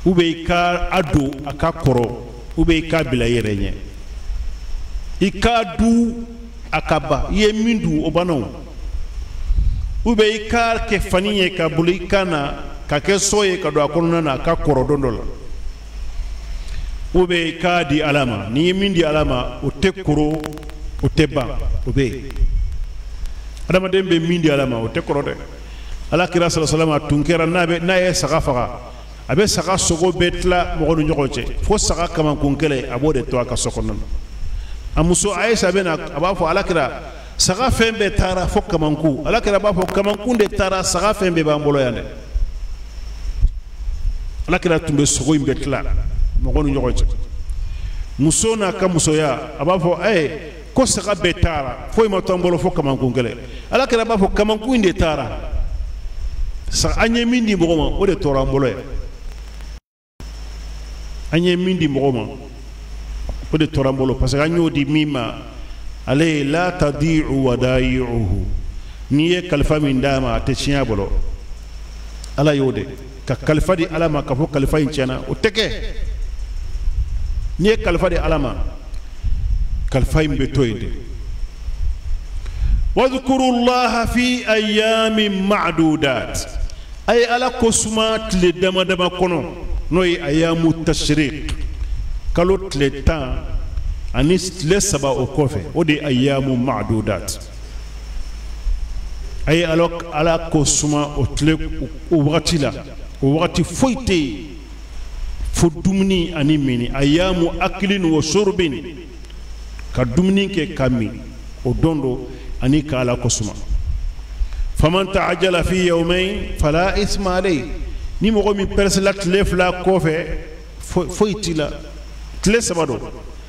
ou bien i ka a don a ka kɔrɔ ou bien i k'a bila i yɛrɛ ɲɛ i k'a du a ka ba i ye min du o banna o ou bien i k'a kɛ fani ye ka bolo i kan na ka kɛ so ye ka don a kɔnɔna na a ka kɔrɔ don dɔ la ou bien i k'a di ala ma n'i ye min di ala ma o tɛ koro o tɛ ban o bɛ yen adamaden bɛ min di ala ma o tɛ kɔrɔ dɛ ala kira sallallahu alaihi wasallam tun kɛra n'a ye saga faga a bɛ saga sogo bɛɛ tila mɔgɔ ni ɲɔgɔn cɛ fo saga kamankun kɛlɛ a b'o de to a ka so kɔnɔ na a muso ayisa bɛ na a b'a fɔ ala kira saga fɛn bɛɛ taara fo kamankun ala kira b'a fɔ kamankun de taara saga fɛn bɛɛ b'an bolo yan dɛ ala kira tun bɛ sogo in bɛɛ tila mɔgɔ ni ɲɔgɔn cɛ muso n'a ka musoya a b'a fɔ ko saga bɛɛ taara foyi ma to an bolo fo kamankun kɛlɛ ala kira b'a fɔ kamankun in de taara an ye min di mɔgɔ ma o de tora an bolo yan an ye min di mɔgɔ ma o de tora an bolo parce que an y'o di min ma ale ye la tadi'u wada'i'uhu n'i ye kalifa min d'a ma a tɛ tiɲɛ a bolo ala y'o de ka kalifa di ala ma ka fɔ kalifa in tiɲɛna o tɛ kɛ n'i ye kalifa di ala ma kalifa in bɛ to yen de wadhkuru llaha fi ayyamin ma'dudat a ye ala ko suma tile dama dama kɔnɔ n'o ye ayamu tashriq kalo tile 10 ani tile 3 o kɔfɛ o de ye ayamu ma'dudat a ye ala ko suma o tile o wagati la o wagati foyi tɛ yen fo dumuni ani mini ayamu aklin wa shurbin ka dumuni kɛ ka min o don do ani ka ala ko suma faman ta'ajjala fi yawmayn fala isma alayhi ni mɔgɔ min pɛrɛsila tile 2 kɔfɛ foyi t'i la tile 3 do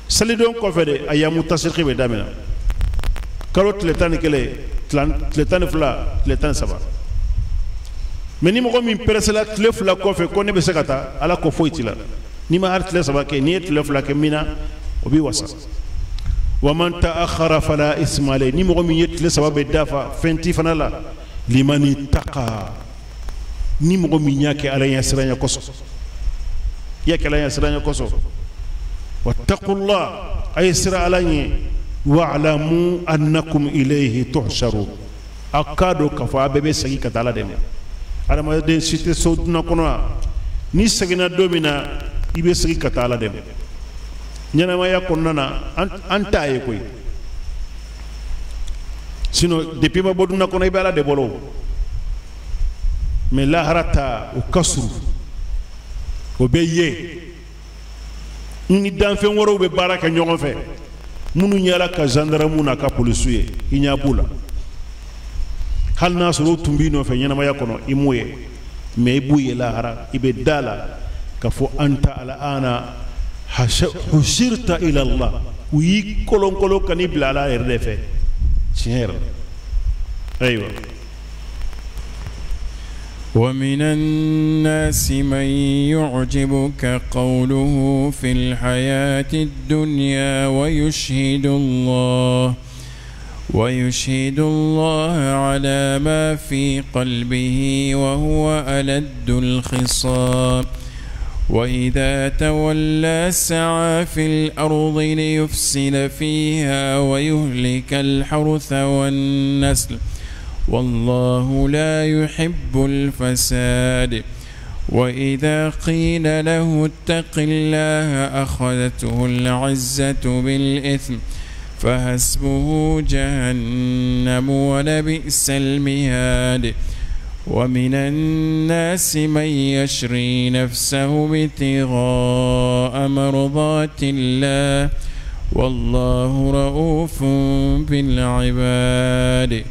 salidon kɔfɛ de ayamu tashriqi bɛ daminɛ kalo tile 11 tile 12 tile 13 mais ni mɔgɔ min pɛrɛsila tile 2 kɔfɛ ko ne bɛ se ka taa ala ko foyi t'i la ni ma har tile 3 kɛ n'i ye tile 2 kɛ min na o b'i wasa wa man ta'akhkhara fala isma alayhi ni mɔgɔ min ye tile 3 bɛ dafa fɛn ti fana la liman ittaqa ni mɔgɔ min y'a kɛ ala ɲɛ siranya kosɔn i y'a kɛ ala ɲɛ siranya kosɔn wattaqullah a ye sira ala ɲɛ wa'lamu annakum ilayhi tuhsharun a k'a dɔn k'a fɔ a bɛɛ bɛ segin ka taa ala dɛmɛ adamaden si tɛ so dunan kɔnɔ yan n'i seginna don min na i bɛ segin ka taa ala dɛmɛ ɲɛnamaya kɔnɔna na an t'a ye koyi sinon depuis i ma bɔ dunan kɔnɔ i bɛ ala de bolo mais lahara ta o ka surun o bɛ ye ni danfɛn wɛrɛw bɛ baara kɛ ɲɔgɔn fɛ minnu yala ka gendarme n'a ka polisiw ye i ɲɛ b'u la hal nasuru tumbino fe nyana maya kono imuye me buye la hara ibe dala kafo anta ala ana hushirta ila Allah wi kolon kolon kanibla ala erdefe شهر أيوة. ومن الناس من يعجبك قوله في الحياة الدنيا ويشهد الله على ما في قلبه وهو ألد الخصام وإذا تولى سعى في الأرض ليفسد فيها ويهلك الحرث والنسل والله لا يحب الفساد وإذا قيل له اتق الله أخذته العزة بالإثم فحسبه جهنم ولبئس المهاد ومن الناس من يشري نفسه ابتغاء مرضات الله والله رؤوف بالعباد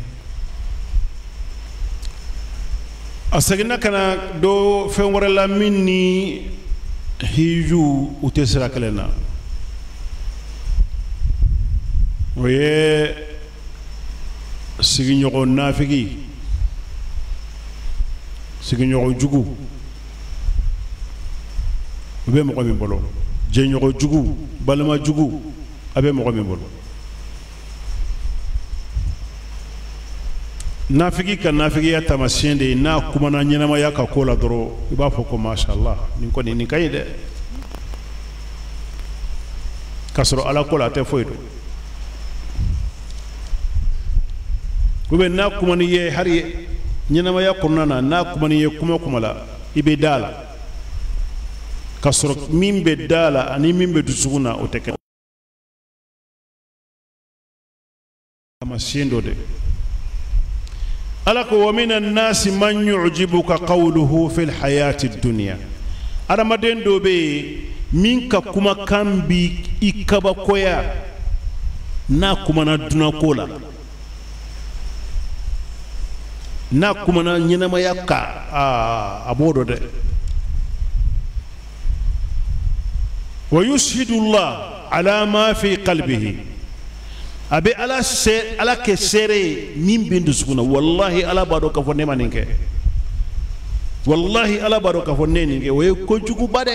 أسألنا كنا دو فمر الله مني هيجو وتسرق لنا ويه سيجنيو نافقي سيجنيو جوجو أبي مقامين بلو جنيو جوجو بالما جوجو أبي مقامين بلو nafigi ka nafigi ya tamasien de na kuma na nyinama ya ka kola doro iba foko mashallah nin ko ni kay de kasro ala kola te foydo kube na kuma ni ye hari nyinama ya kunna na kuma ni ye kuma la ibe dala kasro mimbe dala ani mimbe dusuna o teke tamasien do de alako wa minan nasi man yu'jibuka qawluhu fil hayati dunya adamaden do be min ka kuma kambi ikaba koya na kuma na duna kola na kuma na nyinama yakka abodo de wa yushhidu Allah ala ma fi qalbihi abe ala ke sere min bindu sukuna wallahi ala bado ka fo nema ninke wallahi ala bado ka fo neninge way ko jugu bade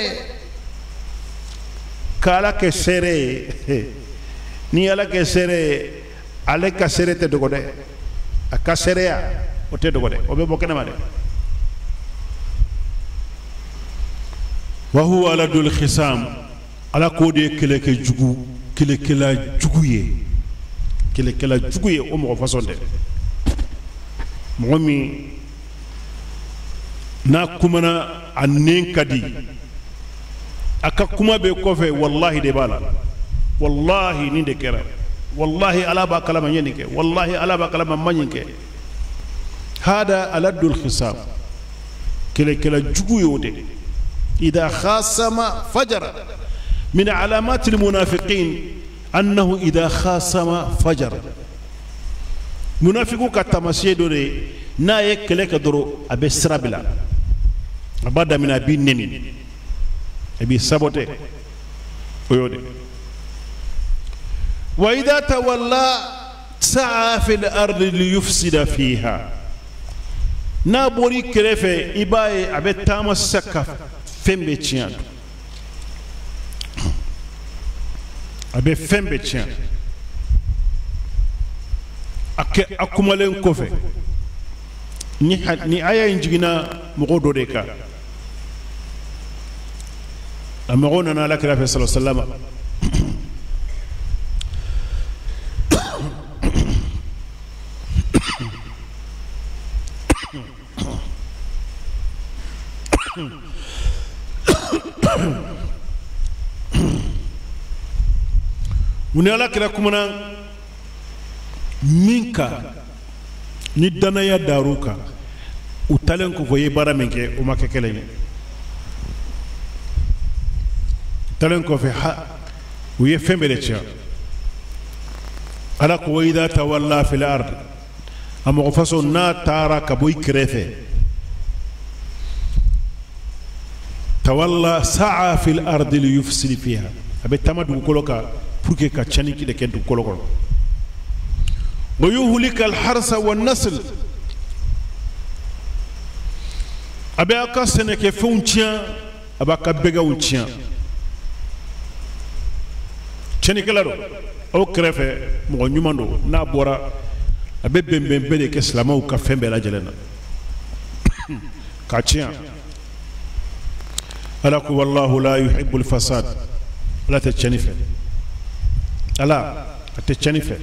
kala ke sere ni ala ke sere ale ka sere te dogo de aka sere ya o te dogo de o be bokena ma de wa huwa aladul khisam ala ko de kele ke jugu kele kela juguye kele kela juguye o mo façon de momi na kumana annen kadi aka kuma be ko fe wallahi de bala wallahi ni de kera wallahi ala ba kalama yenike wallahi ala ba kalama manyinke hada aladul khisam kele kela juguye de idha khasama fajara min alamat almunafiqin أنه إذا خاصم فجر منافقو كتماشي دوري نا يكلك درو أبي سرابلا بعد من أبي نمي أبي سبوتة ويودي وإذا تولى سعى في الأرض ليفسد فيها نابوري كرفة إباي أبي تامسك فم بيتشيان abe fembe tiens akumalen kofe ni aya injigina mogodo de ka amagona na la kira sallallahu alaihi wasallam muni ala kira kumana minka ni danaya daruka utalen ko foye bara menke o make kelene talen ko fe ha wiye fembele tia ala ko wayda tawalla fil ard amo faso na tara kaboy krefe tawalla sa'a fil ardi li yufsid fiha abe tamadu koloka pour que ka chani ki de ken du koloko wa yuhlika al harsa wan nasl abe aka seneke fontia abaka bega untia chani kelaro o krefe mo nyumando na bora abe bembembe de ke islamaw ka fembe la jelena ka tia alaku wallahu la yuhibbul fasad la tachanife ala tachanife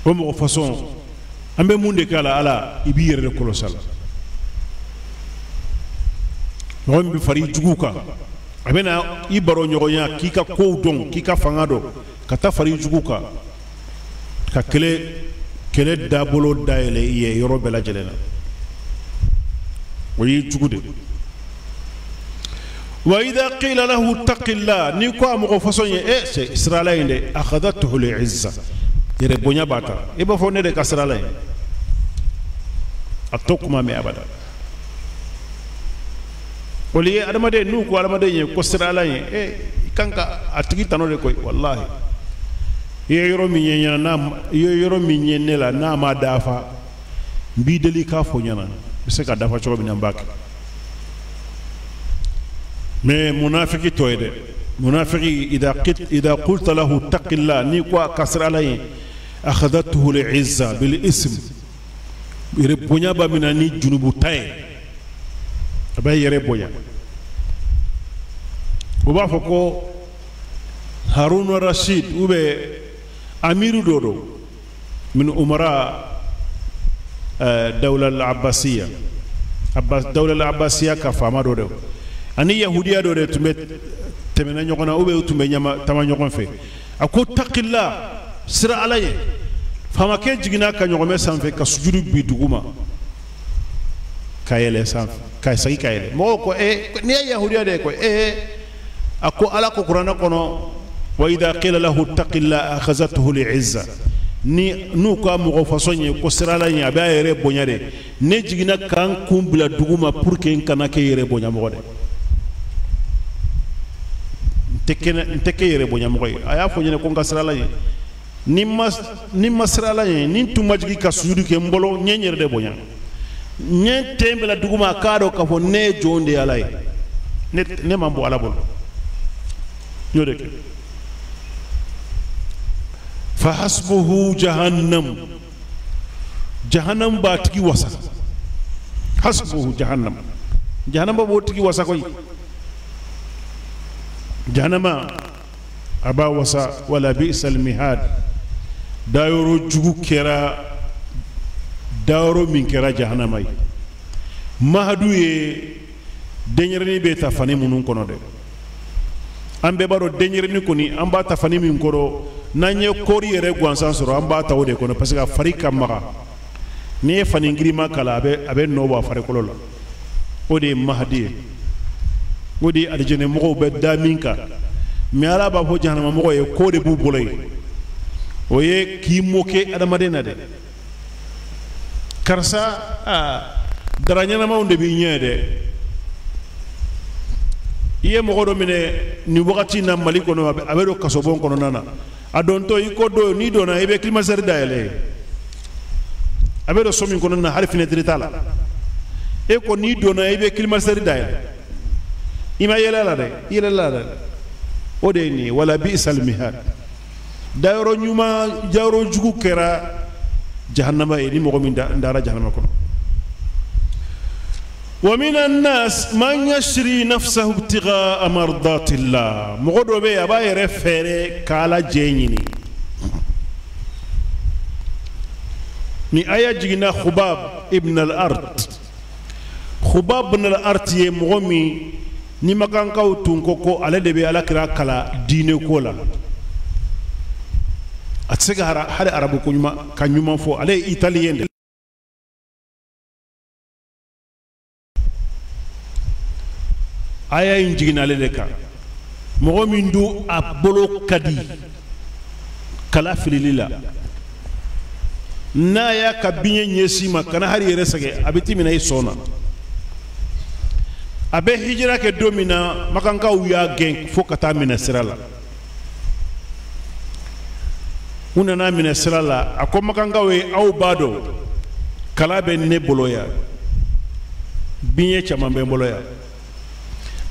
o mo façon ambe munde kala ala ibi yere kolosal non bi fari juguka abena ibaro nyogonya kika ko don kika fangado kata fari juguka ka kele dabolo daele ye yoro bela jelena وي جودي واذا قيل له اتق الله نيكو امو فاصون سي اسرائيل دي اخذته العزه يري بونيا باتا يبا فوني دي كاسرائيل اتوكما مي ابدا ولي ادما دي نوكو ادما دي كو اسرائيل كانكا اتيكي تانو دي كوي والله ييرو مي نينا نام ييرو مي نينلا ناما دافا مبي دلي كا فونيانا seka dafa choro bi nambaki mais munafiki toyde munafiki idha qulta lahu taqilla ni kwa kasra alayhi akhadatuhu li'izza bil ism yere bonya ba minani junubu tay abay yere bonya uba foko harun rashid ube amiru dodo min umara دولة العباسية دولة العباسية كفاما دورو أني يهودية دورو تمنا نيوكنا أوبي تمنا نيما تما نيوكنا في أكو تق الله سر عليه فما كي جينا كنيوكنا سانفي كسجود بيدوما كايله سانف كايساي كايله موكو نيا يهودية ديكو أكو على كورانا كونو وإذا قيل له اتق الله أخذته لعزة ni nuko amogo fasonye ko sirala nya ba yere bonyade ne jigina kan kumbla duguma pour que kana ke yere bonya mo de teke yere bonya mo aya fo nyene ko ngasirala ni masirala ni tuma jigi ka sujudu ke mbolo nyenyere de bonya nye tembela duguma kado ka fo ne jonde alay ne mambo ala bol nyode ke فحسبه جهنم جهنم باتكي وسا حسبه جهنم جهنم باتكي وسا كوي جهنم أبا وسا ولا بئس المهاد دايرو جوكو كرا دايرو من كرا جهنم أي مهدو دنيرني بيتا فاني منون كنو دي أمبي بارو دنيرني كوني أمبا تفاني من كورو nanye kori yere gwansan soro amba tawde kono parce que farika maga ni fani ngirima kala abe no wa fare kolola odi mahdi odi aljene mo be daminka mi ala ba fo jahannama mo ye kode bu bolay o ye ki moke adamade na de karsa daranyana ma onde bi nyede iye mo godo mine ni wakati na maliko no abe do kasobon kono nana adonto iko do ni do na ibe climatiseur daele abe do somi kono na harfi ne tritala e ko ni do na ibe climatiseur daele ima yela de o de ni wala bi'sal mihad dayro nyuma jawro jugu kera jahannama e ni mo min dara jahannama kono ومن الناس من يشري نفسه ابتغاء مرضات الله مغدو بي ابا يرفر كالا جيني ni aya jigina khubab ibn al-ard khubab ibn al-ard ye momi ni makankaw tunko ko ale de be ala kira kala dine ko la atsega hada arabu ko nyuma kanyuma fo ale italien aya injigina le ka mogo mindu abolo kadi kala fililila na ya ka biɲɛ ɲɛsi ma kana hari yɛrɛ sɛgɛ a bɛ timina i sɔnna a bɛ hijira kɛ don min na makankaw y'a gɛn fo ka taa minɛ sira la u nana minɛ sira la a ko makankaw ye aw b'a dɔn kala bɛ ne bolo yan biɲɛ caman bɛ n bolo yan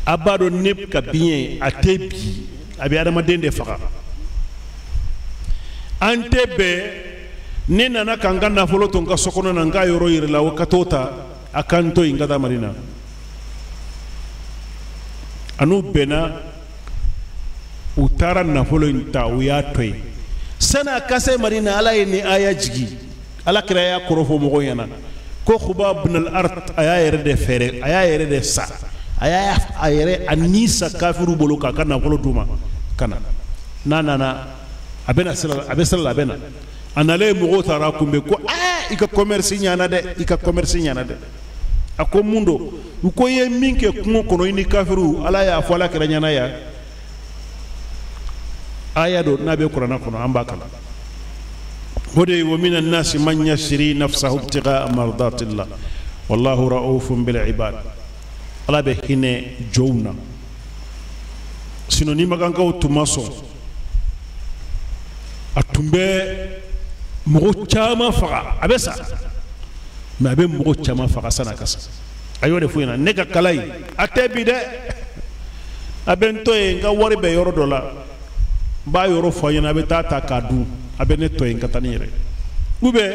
a b'a dɔn ne ka biɲɛ a tɛ bi a bɛ adamaden de faga an tɛ bɛɛ ne nana ka n ka nafolo to n ka so kɔnɔ na n ka yɔrɔ yɛrɛ la o ka t'o ta a ka n to yen n ka taa Madina a n'u bɛnna u taara nafolo in ta u y'a to yen sani a ka se Madina Ala ye ni aya jigi Ala kira y'a kɔrɔ fɔ mɔgɔw ɲɛna ko Khubayb ibn al-Arat a y'a yɛrɛ de fɛrɛ a y'a yɛrɛ de sa a y'a yɛrɛ a ni sa kafiru bolo k'a ka nafolo d'u ma ka na n'a nana a bɛ sira la a bɛ na a nalen mɔgɔw taara kunbɛn ko i ka commerce ɲana dɛ i ka commerce ɲana dɛ a ko mun don u ko i ye min kɛ kungo kɔnɔ i ni kafiru Ala y'a fɔ Ala kira ɲana ya aya do n'a bɛ kuranna kɔnɔ an b'a kalan o de ye wa mina nasi man yashri nafsahu ibtigaa mardatillah wallahu ra'ufun bil ibad Ala bɛ hinɛ jɔnw na sinon ni magankaw tun ma sɔn a tun bɛ mɔgɔ caman faga a bɛ sa mais a bɛ mɔgɔ caman faga san'a ka sa a y'o de fɔ ɲɛna ne ka kala in a tɛ bi dɛ a bɛ n to yen n ka wari bɛ yɔrɔ dɔ la n b'a yɔrɔ fɔ a ɲɛna a bɛ taa ta k'a dun a bɛ ne to yen ka taa ni yɛrɛ ou bien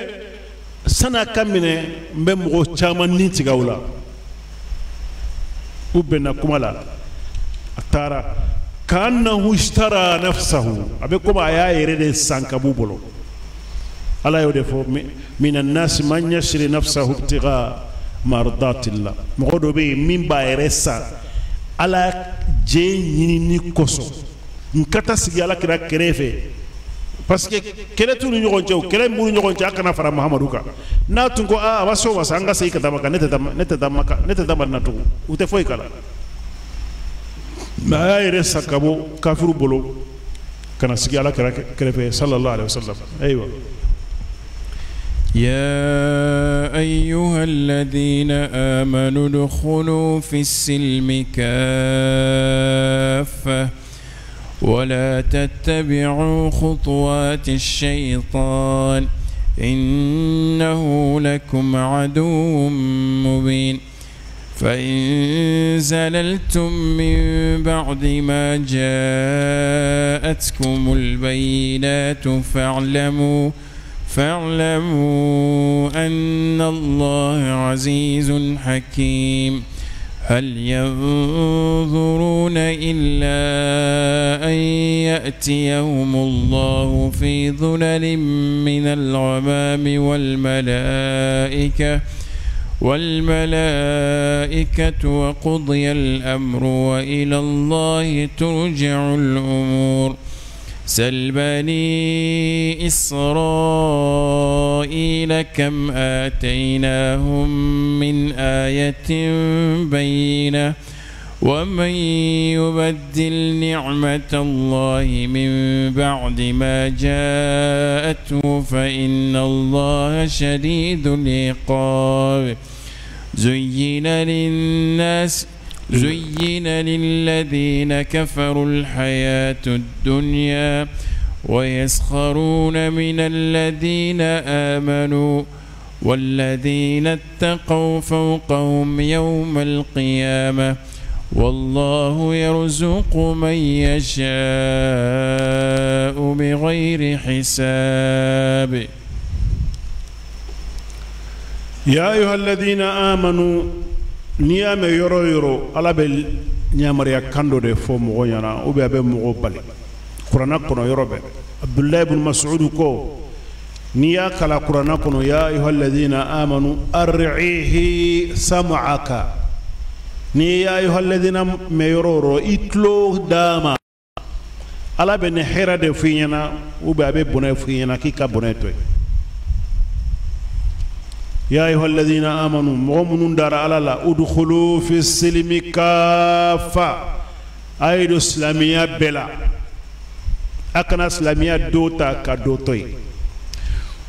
san'a ka minɛ n bɛ mɔgɔ caman ni tigɛ o la u bɛnna kuma la a taara k'annahu ishtara nafsahu a bɛ komi a y'a yɛrɛ de san ka b'u bolo Ala y'o de fɔ minan nasi man yashri nafsahu ibtigaa mardatillah mɔgɔ dɔ bɛ yen min b'a yɛrɛ san Ala jɛ ɲinini kosɔn n ka taa sigi Ala kira kɛrɛfɛ parce que kɛlɛ t'u ni ɲɔgɔn cɛ o kɛlɛ min b'u ni ɲɔgɔn cɛ a kana fara Muhamadu kan n'a tun ko a b'a sɔn wasa an ka segin ka taa Maka ne tɛ taa Madina tugun u tɛ foyi kala mais a y'a yɛrɛ san ka bɔ kafiru bolo ka na sigi Ala kira kɛrɛfɛ sallallahu alaihi wasallam ayiwa يا أيها الذين آمنوا ادخلوا في السلم كافة ولا تتبعوا خطوات الشيطان إنه لكم عدو مبين فإن زللتم من بعد ما جاءتكم البينات فاعلموا أن الله عزيز حكيم هل ينظرون إلا أن يأتيهم الله في ظلل من الغمام والملائكة وقضي الأمر وإلى الله ترجع الأمور سل بني إسرائيل كم آتيناهم من آية بينة ومن يبدل نعمة الله من بعد ما جاءته فإن الله شديد العقاب زين للذين كفروا الحياة الدنيا ويسخرون من الذين آمنوا والذين اتقوا فوقهم يوم القيامة والله يرزق من يشاء بغير حساب يا أيها الذين آمنوا نيام يرو على بال نيامريا كاندو دي فو مغو يانا او بي ابي مغو بالي قرآن كونو يرو بي عبد الله بن مسعود كو نيا كلا قرآن كونو يا أيها الذين آمنوا أرعيه سمعك نيا أيها الذين ميرورو إتلو داما على بن حيرا دي فينا او بي ابي بني فينا كيكا بني توي يا أيها الذين آمنوا مؤمنون دار على لا ادخلوا في السلم كافة أيد إسلامية بلا أكنا إسلامية دوتا كدوتوي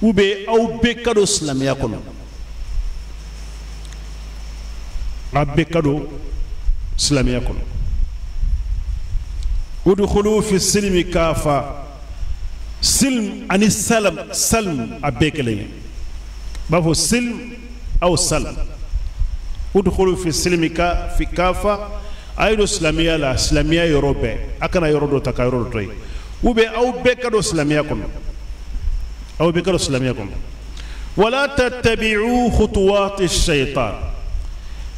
ube au bekado islamia kono bekado islamia kono udkhulu fi silmi kafa silm ani salm abekele bafo silm au salm udkhulu fi silmi fi kafa aydo islamia la islamia yorobe akana yorodo takayoro toy ube au bekado islamia kono أو بكرة إسلاميكم ولا تتبعوا خطوات الشيطان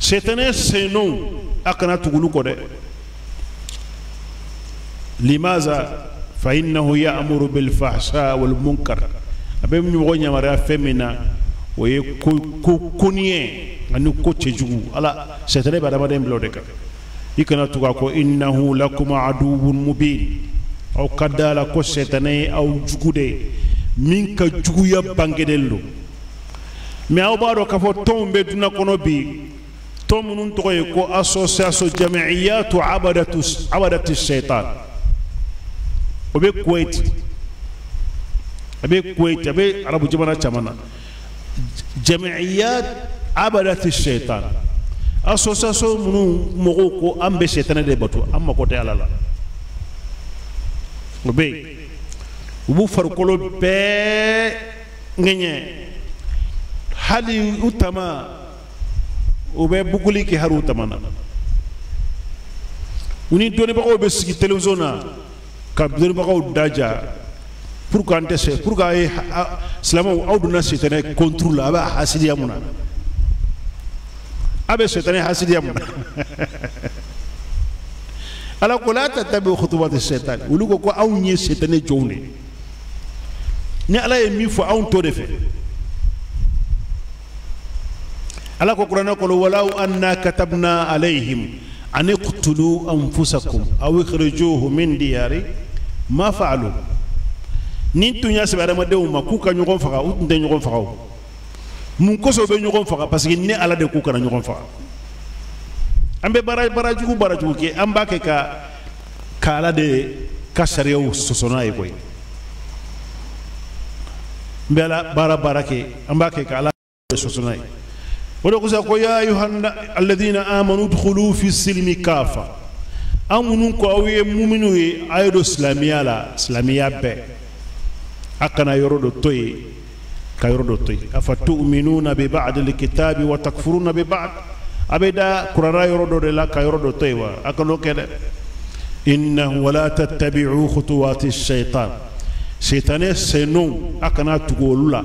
شيطان سينو أكنا تقولوا كده لماذا فإنه يأمر بالفحشاء والمنكر أبين يقولون مرة فمنا ويكونيه أنو كتجو على شيطان بعد ما دين بلودك يكنا تقولوا إنه لكم عدو مبين أو كذا لكو شيطان أو جوده min ka juguya bangedelo mais aw b'a dɔn k'a fɔ tɔnw bɛ duna kɔnɔ bi tɔn minnu tɔgɔ ye ko association jamiiyatu abadati shaitan o bɛ Kuwait a bɛ arabu jamana caman na jamiiyat abadati shaitan association minnu mɔgɔw ko an bɛ shaitan de bato an mako tɛ ala la o bɛ yen ubu farkolo bɛɛ ŋɛɲɛ hali utama u bɛ buguli kɛ hali utama na u ni dɔnnibagaw bɛ sigi télévision na ka dɔnnibagaw daja pour que an tɛ se pour que a ye silamɛw aw donna sitanɛ contre la a bɛ hasidiya mun na a bɛ sitanɛ hasidiya mun na ala ko la tattabi'u khutuwati shaitan olu ko anw ye sitanɛ jɔnw de ni ala ye min fɔ anw to de fɛ ala ko kuranɛ kɔnɔ walaw anna katabna alayhim an iqtulu anfusakum aw ikhrijuhu min diyari ma fa'alu ni tun y'a sɛbɛn adamadenw ma k'u ka ɲɔgɔn faga u tun tɛ ɲɔgɔn faga o mun kosɔn u bɛ ɲɔgɔn faga parce que ni ala de k'u kana ɲɔgɔn faga an bɛ baarajugu kɛ an b'a kɛ ka ala de ka sariyaw sɔsɔ n'a ye koyi n bɛ ala baara kɛ an b'a kɛ ka ala de sɔsɔ n'a ye o de kosɔn ko ya ayuha alladhina amanu udkhulu fi silmi kafa an minnu ko aw ye muminu ye a ye don silamɛya la silamɛya bɛɛ a kana yɔrɔ dɔ to yen ka yɔrɔ dɔ to yen afa tu'minuna bi ba'd al-kitabi wa takfuruna bi ba'd a bɛ da kuranna yɔrɔ dɔ de la ka yɔrɔ dɔ to yen wa a kan'o kɛ dɛ innahu wala tattabi'u khutuwati shaitan shaitanɛ senno a kana tugu olu la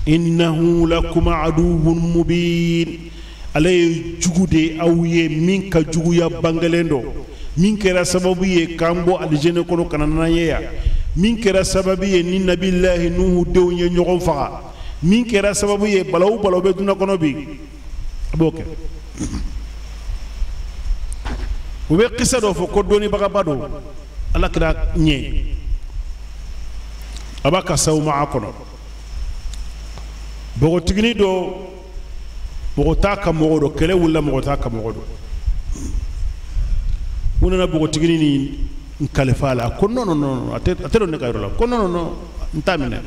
innahu lakum aduwwun mubin ale ye jugu de aw ye min ka juguya bangelen dɔ min kɛra sababu ye k'an bɔ alijɛnɛ kɔnɔ ka na n'an ye yan min kɛra sababu ye ni nabilahi nuhu denw ye ɲɔgɔn faga min kɛra sababu ye balawu balawu bɛ duna kɔnɔ bi a b'o kɛ u bɛ kisa dɔ fɔ ko dɔnnibagaba don ala kira ɲɛ a b'a ka sawu ma a kɔnɔ npogotigini dɔ mɔgɔ t'a ka mɔgɔ dɔn kɛlɛ wulila mɔgɔ t'a ka mɔgɔ dɔn u nana npogotigini ni kalifa a la a ko non non non a tɛ don ne ka yɔrɔ la ko non non non n t'a minɛ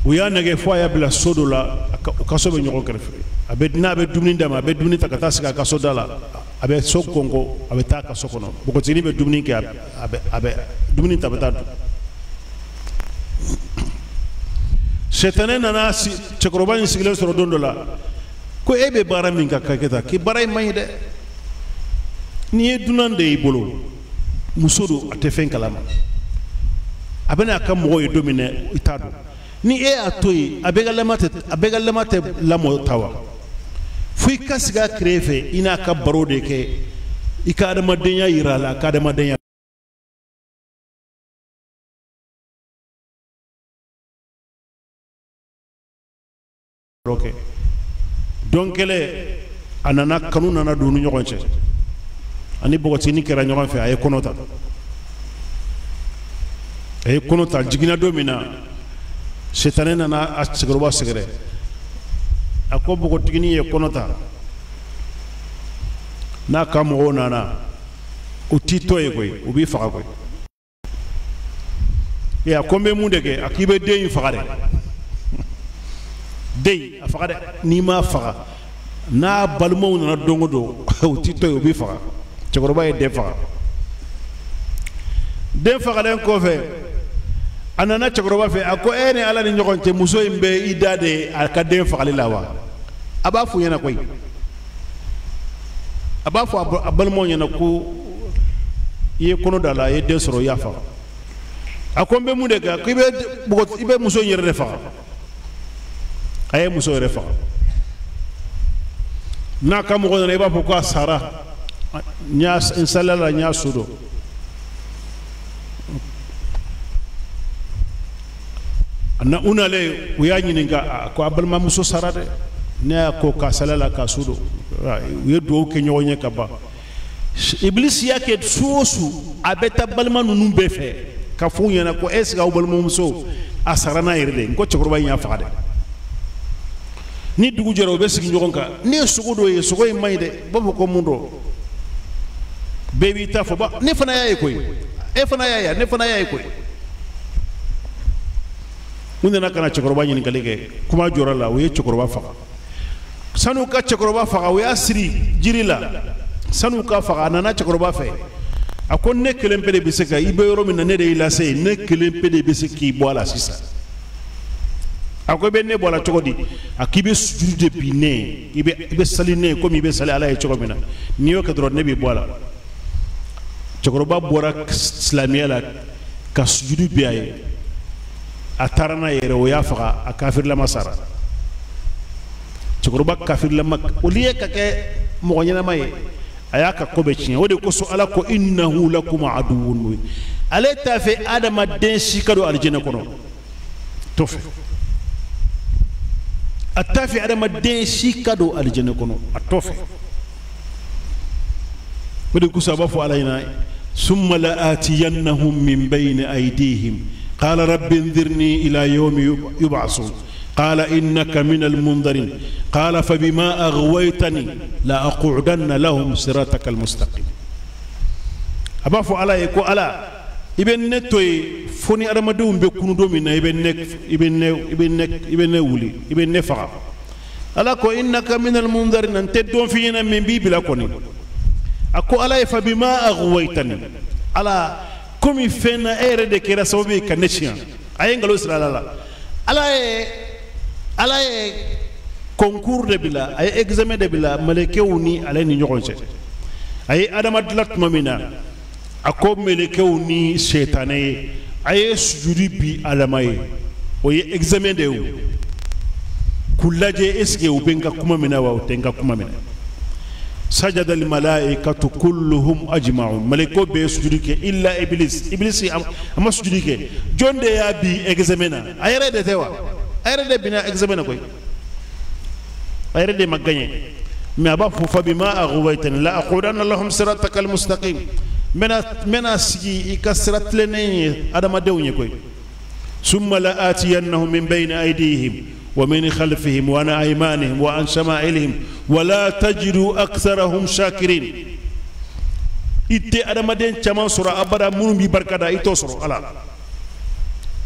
u y'a nɛgɛ fo a y'a bila so dɔ la u ka so bɛ ɲɔgɔn kɛrɛfɛ n'a bɛ dumuni d'a ma a bɛ dumuni ta ka taa sigi a ka so da la a bɛ so kɔnkɔ a bɛ taa a ka so kɔnɔ npogotigini bɛ dumuni kɛ a bɛ dumuni ta a bɛ taa dun sɛtanɛ nana cɛkɔrɔba in sigilen sɔrɔ don dɔ la ko e bɛ baara min ka kɛ tan k'i baara in man ɲi dɛ n'i ye dunan de y'i bolo muso don a tɛ fɛn kalama a bɛ n'a ka mɔgɔw ye don min na i t'a dɔn ni e y'a to yen a bɛ ka lama tɛ lamɔ ta wa fo i ka sigi a kɛrɛ fɛ i n'a ka baro de kɛ i ka adamadenya yira a la a ka adamadenya don kɛlɛ a nana kanu nana don ni ɲɔgɔn cɛ ani npogotigini kɛra ɲɔgɔn fɛ a ye kɔnɔ ta jiginna don min na sitanɛ nana a cɛkɔrɔba sɛgɛrɛ a ko npogotigini ye kɔnɔ ta n'a ka mɔgɔw nana u t'i tɔ ye koyi u b'i faga koyi ya ko be mun de ke akibe de faga de de a faga de ni ma faga na balmo na dongo do o tito yo bi faga cekoroba ye de faga den faga den ko fe anana cekoroba fe ako ene ala ni nyogon te muso imbe idade aka den faga lawa aba fu yana koy aba fu balmo yana ko ye kono dala ye de soro ya faga akombe mu de ga kibe bugo ibe muso yere de faga aye muso yere faga na kam go na iba ko sara nya inshallah nya sudo na unale uyani ninga ko abal ma muso sara de ne ko ka salala ka sudo ye do ke nyonya ka ba iblis yake suosu abeta balma nunu be fe ka fu yana ko esga ubal muso asarana yirde ko chokro bay nya faade ni dugu jero be sigi nyogonka ne sugudo ye sugoy mayde bobo ko mundo bebi tafo ba ne fana yayi koy e fana yayi ne fana yayi koy mun na kana chokro bay ni kalege kuma jorala wo ye chokro ba faga sanu ka chokro ba faga wo ya siri jirila sanu ka faga nana chokro ba fe akon ne kelen pede biseka ibe yoro min ne de ilase ne kelen pede biseki bo ala sisa akobe ne bo ala chokodi akibe sujudu de pine ibe saline comme ibe sali ala e chokomina niyo ka dro ne bi bo ala chokro ba bora islamia la ka sujudu bi ay atarana yere o ya faga akafir la masara chokro ba kafir la mak oliye ka ke mo nyana may ayaka kobe cin wode ko so ala ko innahu lakum aduwwun mubin aleta fe adama den sikado aljanna kono tofe atafi adama den sikado aljanna kono atofe wode ko sabafu alayna summa la atiyannahum min bayni aydihim qala rabbi anzirni ila yawmi yub'asun قال إنك من المنذرين قال فبما أغويتني لا أقعدن لهم صراطك المستقيم أبافو على يكو على ابن نتوي فوني أرمدوم بكونو دومينا ابن ولي ابن نفع على كو إنك من المنذرين أنت دون فينا من بيبلا كوني أكو على فبما أغويتني على كومي فينا إيرد كيرا سوبي كنشيان أين قالوا إسرائيل ala ye concours de bila ay examen de bila melekew ni ala ni ñogon se ay adama dilat mamina ako melekew ni shaytané ay sujudi bi alamay o ye examen de wu kullaje eske u benga kuma mina wa tenga kuma mina sajada al malaikatu kulluhum ajma'un maleko be sujudi ke illa iblis ama sujudi ke jonde ya bi examena ayre de tewa ayre de bina examena koy ayre de magagné mais aba fa bima aghwaytani la aqudanna lahum siratakal mustaqim mena sigi ikasrat lene adama dewñe koy summa la atiyannahum min bayni aydihim wa min khalfihim wa an aymanihim wa an shama'ilihim wa la tajidu aktharahum shakirin itte adama den chaman sura abada munum bi barkada ito soro ala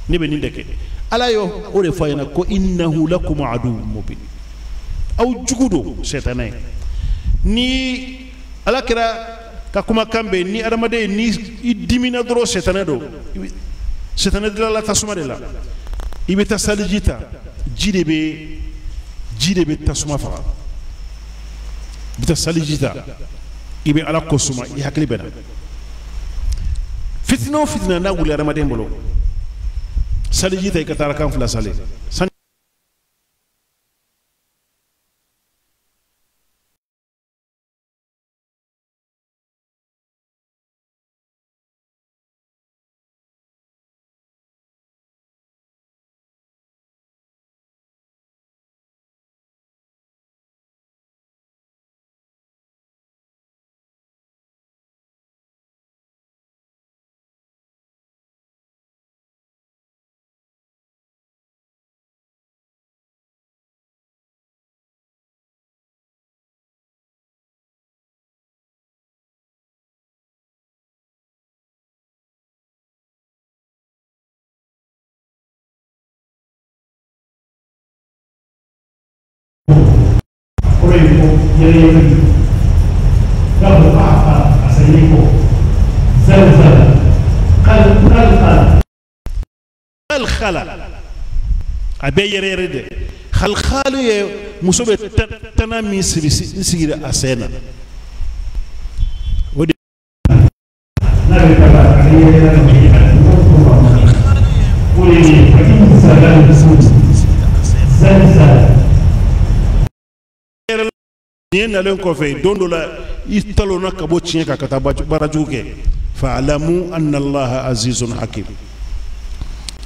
ni be nindeke ala yo o de fayna ko innahu lakum aduwwun mubin aw jugudo setane ni ala kira ka kuma kambe ni adama de ni dimina dro setane do setane de la tasuma de la ibe tasalijita jidebe tasuma fa bita salijita ibe ala kosuma i hakli bena fitna na wuli adama de mbolo salijita ikatara kan fula sale الخلا أبي يريد خلخالو مصوبة تنامي سير أسينا نين لين كوفي دون دولا يطلعنا كبوتشين كتابة براجوكي فاعلموا أن الله عزيز حكيم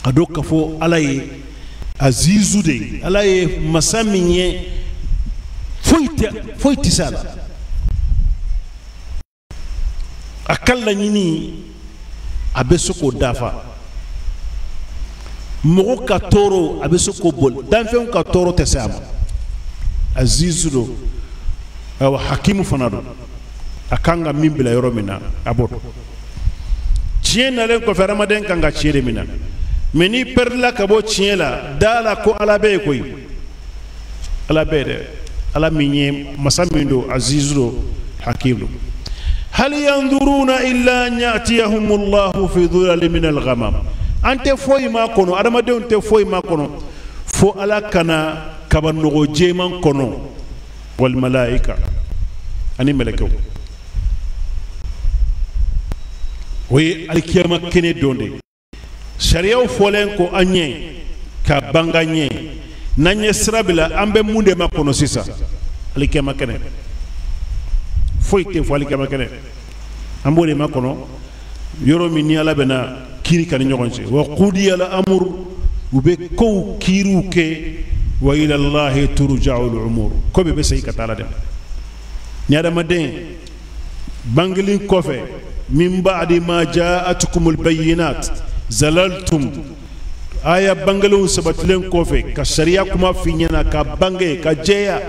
أدوك فو علي عزيز دي علي مساميني فويت سالا أكل نيني أبسكو دافا مغو كتورو أبسكو بول دانفيون كتورو تسامو عزيز دو أو حكيم فنادو أكانغا مين بلا يرومينا أبوت تشين لين كوفي رمضان كانغا تشيري مينا مني perla kabo chiela dala ko alabe koy alabe ala minye masamindo azizro hakimu hal yanzuruna illa an ya'tiyahum Allah fi dhulal min al-ghamam ante foy ma kono adama de onte foy ma kono fo ala kana kabanogo jeman kono wal malaika ani malakaw way alkiyama kene donde sariyaw folen ko anye ka banganye nanye srabila ambe munde makono sisa alikema kene foyte fo alikema kene ambole makono yoro mi ni ala bena kiri kan nyogonse wa qudi ala amr ube ko kiruke wa ila allah turja'u al umur ko be sey katala dem nyaada maden banglin kofe min ba'di ma ja'atukum al bayyinat zalaltum aya bangalun sabatlen kofe ka sharia kuma finyana ka bange ka jeya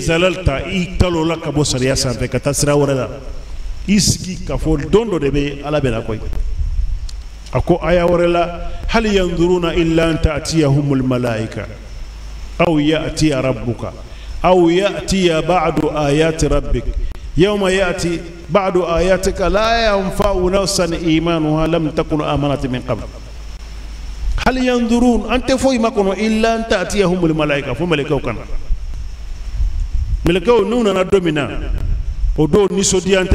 zalalta italo la ka bo sharia sante ka tasra warada iski ka fol dondo de be ala bela koy ako aya warala hal yanzuruna illa an ta'tiyahumul malaika aw ya'ti rabbuka aw ya'ti ba'du ayati rabbik يوم يأتي بعد آياتك لا ينفع نفسا إيمانها لم تكن آمنت من قبل هل ينظرون أنت فوي ما كانوا إلا أن تأتيهم الملائكة فملكوا كنا ملكوا نونا ندمنا ودو نسودي أنت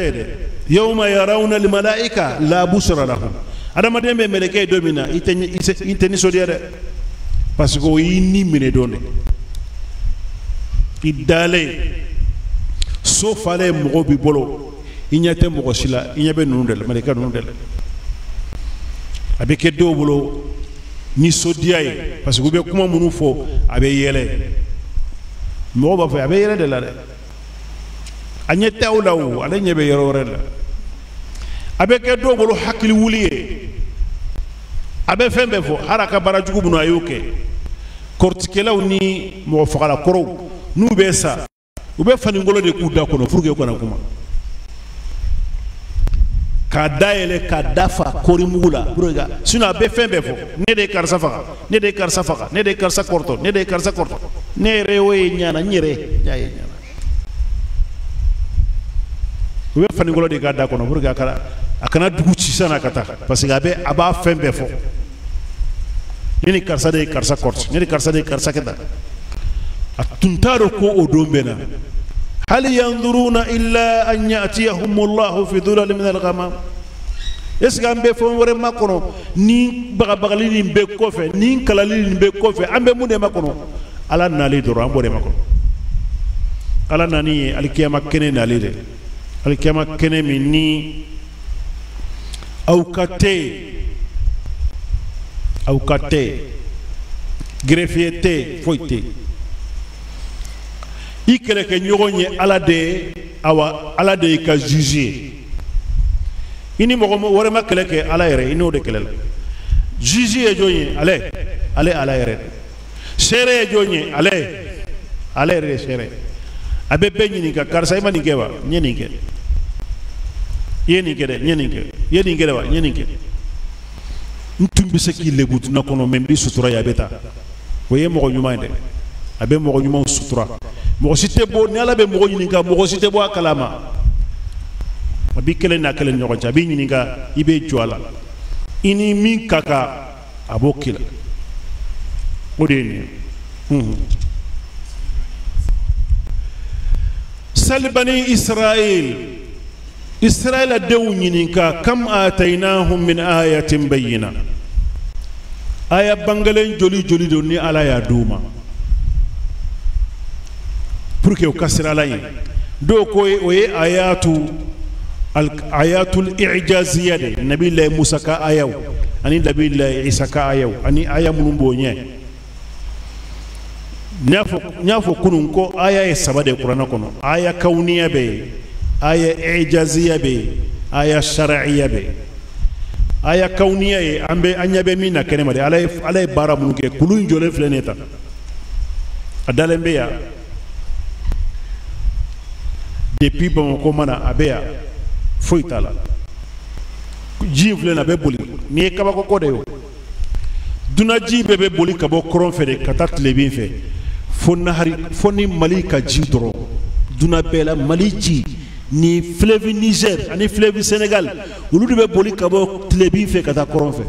يوم يرون الملائكة لا بشرى لهم هذا ما دام ملكوا دومنا إنت نسودي هذا بس هو يني من دونه إدالة so fale mogo bi bolo inyate mogo sila inyabe nundel malika nundel abeke do bolo ni sodiaye parce que be kuma munu fo abe yele mogo ba fo abe yele de la de anyete awlaw ala nyabe yoro rel abeke do bolo hakili wuliye abe fembe fo haraka barajugu bunu ayoke kortikelaw ni mogo fakala koro nu be sa ube fani ngolo de kuda kono furge ko na kuma ka daele ka dafa kori mugula buruga sino be fembe fo ne de karsa faka ne de karsa faka ne de karsa korto ne de karsa korto ne rewe nyana nyire nyaye nyana ube fani ngolo de ka da kono buruga kala akana dugu ci sana kata parce que abe aba fembe fo ne karsa de karsa korto ne de karsa de karsa keda atuntaro ko odombena hal yanzuruna illa an ya'tiyahum Allah fi dhulal min al-ghamam esga ambe fo wore makono ni bagabagali ni be kofe ni kalali ni be kofe ambe munde makono ala nali doro ambore makono ala nani alkiyama kene nali de alkiyama kene minni awkate greffiete foite ikele ke nyogonye ala de ka juger ini mo wore makele ke ala yere ino de kelel juger joye ale ala yere sere joye ale yere sere abe benyi ni ka karsa imani keba nyeni ke yeni ke de yeni ke de wa nyeni ke ntumbi se ki lebutu na kono membi sutura ya beta woye mo nyuma de abe mogo nyuma sutura mogo site bo ni ala be mogo nyininga mogo site bo akalama abi kelen na kelen nyogo jabi nyininga ibe joala ini min kaka abokila odeni sal bani israel dew nyininka kam atainahum min ayatin bayyina aya bangalen joli joli do ni ala ya duma pour que o kasira la yin do ko o ye ayatul i'jaziyya de nabi la musa ka ayaw ani nabi la isa ka ayaw ani aya mun bonye nyafo kunun ko aya e sabade qur'ana kono aya kauniya be aya i'jaziyya be aya shar'iyya be aya kauniya e ambe anyabe mina kene mari alay bara mun ke kulun jole fleneta adalembe ya depuis bon ko mana abeya foitala jifle na be boli ni kabako ko de yo duna jibe be boli kabo kron fere katat lebin fe fonni mali ka ji doro duna bela mali ji ni fleuve Niger ani fleuve Sénégal ulu be boli kabo lebin fe kata kron fe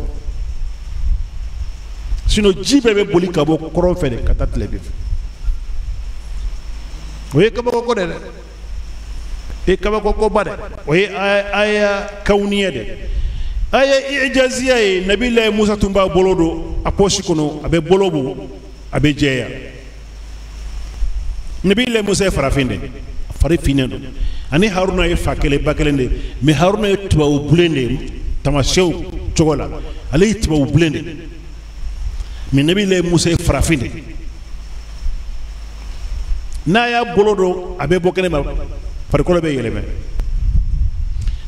sino jibe be boli kabo kron fere katat lebin fe oye kabako ko de e kaba ko bade oye aya kauniya de aya i'jaziya e nabillahi musa tumba bolodo aposhi kono abe bolobo abe jeya nabillahi musa farafinde farafinendo ani haruna e fakele bakelende me haruna e tuba bulende tamashew chogola ali tuba bulende me nabillahi musa e farafinde na ya bolodo abe bokene ma farikolo be yeleme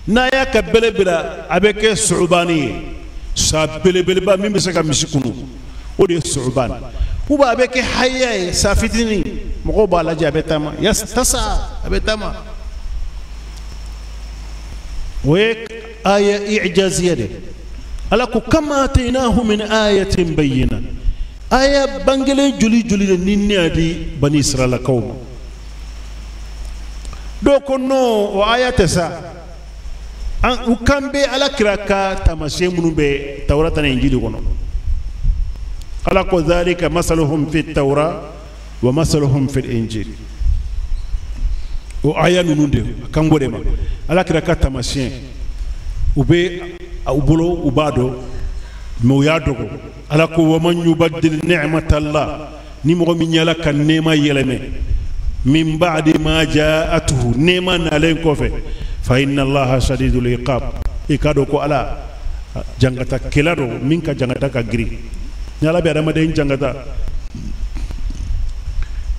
na ya ka belebira abeke suubani sa belebele ba min be se ka misikunu o de suuban uba abeke hayya sa fitini mogo ba la jabe tama yastasa abetama we aya i'jaziyya de ala ko kama atainahu min ayatin bayyina aya bangele juli juli ni niadi bani israila kawm do ko no o ayata sa an ukambe ala kiraka tamashe munu be tawrata na injili kono ala ko dhalika masaluhum fi tawra wa masaluhum fi injil o aya nununde kangode ma ala kiraka tamashe ube ubolo ubado mo yadogo ala ko wa man yubaddil ni'matallah ni mo mi nyala kan nema yeleme min ba'di ma ja'atuhu neman alen kofe fa inna allaha shadidul iqab ikado ko ala jangata kelado min ka jangata ka giri nyala be adama den jangata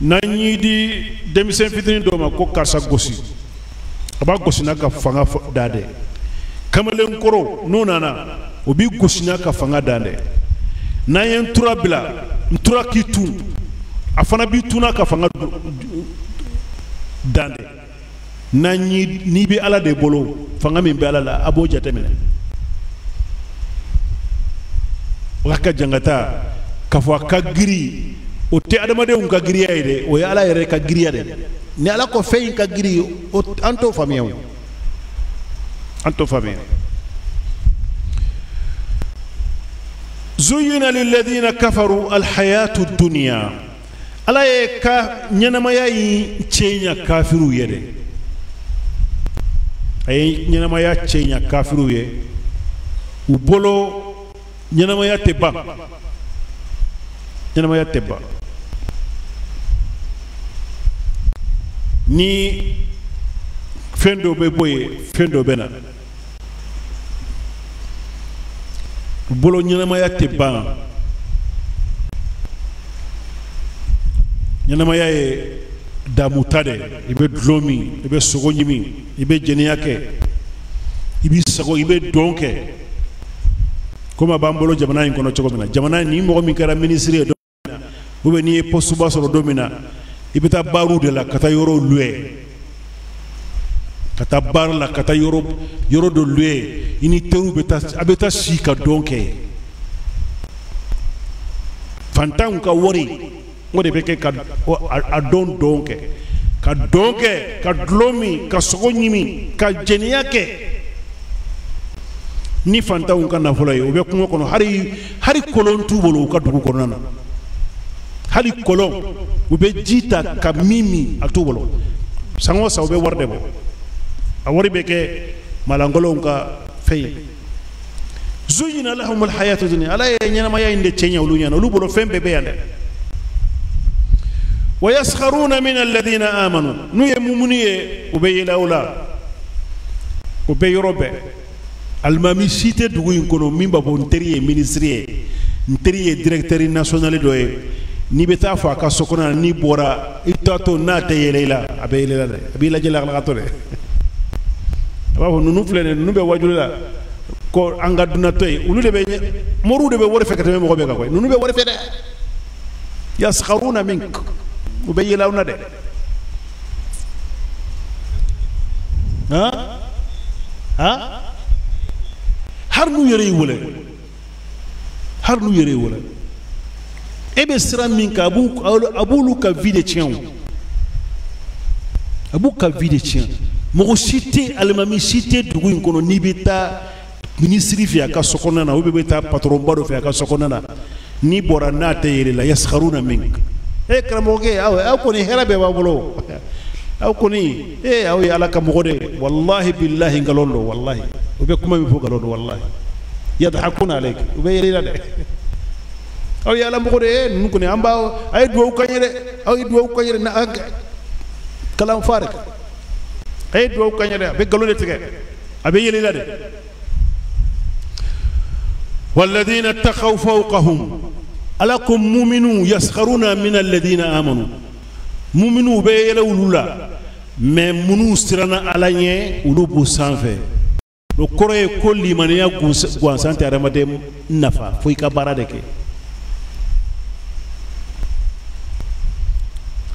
nanyi di demisen fitini do ma ko karsa gosi aba gosi na ka fanga dade kamalen koro nonana obi gosi na ka fanga dade nayen turabila ntura kitu afana bi tuna ka fanga dande nanyi ni bi ala de bolo fanga min be ala la abo jatemene waka jangata ka fo ka giri o te adama de un ka giri ayde o ya ala yere ka giri ade ni ala ko feyin ka giri o anto famiyo zuyina lilladhina kafaru alhayatu ad-dunya ala ye ka ɲɛnamaya yi cɛɲa kafiru ye de a ye ɲɛnamaya cɛɲa kafiru ye u bolo ɲɛnamaya tɛ ban ni fɛn dɔ bɛ bɔ yen fɛn dɔ bɛ na u bolo ɲɛnamaya tɛ ban ɲɛnamaya ye damuta de i bɛ dulon min i bɛ sogo ɲimi i bɛ jɛnɛya kɛ i bɛ sago i bɛ dɔn kɛ komi a b'an bolo jamana in kɔnɔ cogo min na jamana ni mɔgɔ min kɛra minisiri ye don min na ou bien n'i ye postuba sɔrɔ don min na i bɛ taa baaraw de la ka taa yɔrɔ luwe ka taa baara la ka taa yɔrɔ dɔ luwe i ni teriw a bɛ taa si ka dɔn kɛ fantanw ka wari o de bɛ kɛ ka a don kɛ ka don kɛ ka dulon min ka sogo ɲimi ka jɛnɛya kɛ ni fantanw ka nafolo ye o bɛ kungo kɔnɔ hari kolon t'u bolo u ka dugu kɔnɔna na hali kolon u bɛ ji ta ka min a t'u bolo san o san u bɛ wari de bɔ a wari bɛ kɛ malangolow ka fɛn ye zuyina lahumul hayatu dunya ala ye ɲɛnamaya in de cɛɲɛ olu ɲɛna olu bolo fɛn bɛɛ bɛ yan dɛ wa yaskharuna min alladhina amanu n'u ye mumuni ye u bɛ yɛlɛ o la u bɛ yɔrɔ bɛɛ alimami si tɛ dugu in kɔnɔ min b'a fɔ n teri ye ministre ye n teri ye directeur national dɔ ye n'i bɛ taa fɔ a ka so kɔnɔ na n'i bɔra i t'a to n'a tɛ yɛlɛ i la a bɛ yɛlɛ la dɛ a b'i lajɛ lakalakatɔ dɛ a b'a fɔ ninnu filɛ nin ninnu bɛ wajuli la ko an ka dunatɔ ye olu de bɛ moriw de bɛ wari fɛ ka tɛmɛ mɔgɔ bɛɛ kan koyi ninnu bɛ wari fɛ dɛ yaskharuna mink u bɛ yɛlɛ aw na dɛ har n'u yɛrɛ y'i wele har n'u yɛrɛ y'i wele e bɛ siran min kan a b'olu ka vie de tiɲɛ o a b'u ka vie de tiɲɛ mɔgɔ si tɛ alimami si tɛ dugu in kɔnɔ n'i bɛ taa ministre fɛ a ka so kɔnɔna na ou bien bɛ taa patron ba dɔ fɛ a ka so kɔnɔna na n'i bɔra n'a tɛ yɛlɛ la yaskharuna mink karamɔgɔkɛ aw kɔni hɛrɛ bɛɛ b'a bolo aw kɔni aw ye ala ka mɔgɔ de wallahi billahi nkalon don wallahi u bɛ kuma min fɔ nkalon don wallahi yadhakuna alayk u bɛ yɛlɛ la dɛ aw ye ala mɔgɔ de ye ninnu kɔni an b'a a ye duwawu k'an ye dɛ aw ye duwawu k'an ye dɛ na kalan fa de a ye duwawu k'an ye dɛ a bɛ nkalon de tigɛ a bɛ yɛlɛ la dɛ walladhina taqaw fawqahum ala ko mu'minu yaskharuna min alladhina amanu mu'minu bɛ yɛlɛ olu la mais minnu siranna ala ɲɛ olu b'u sanfɛ o kɔrɔ ye ko limaniya gansan tɛ adamaden nafa fo i ka baara de kɛ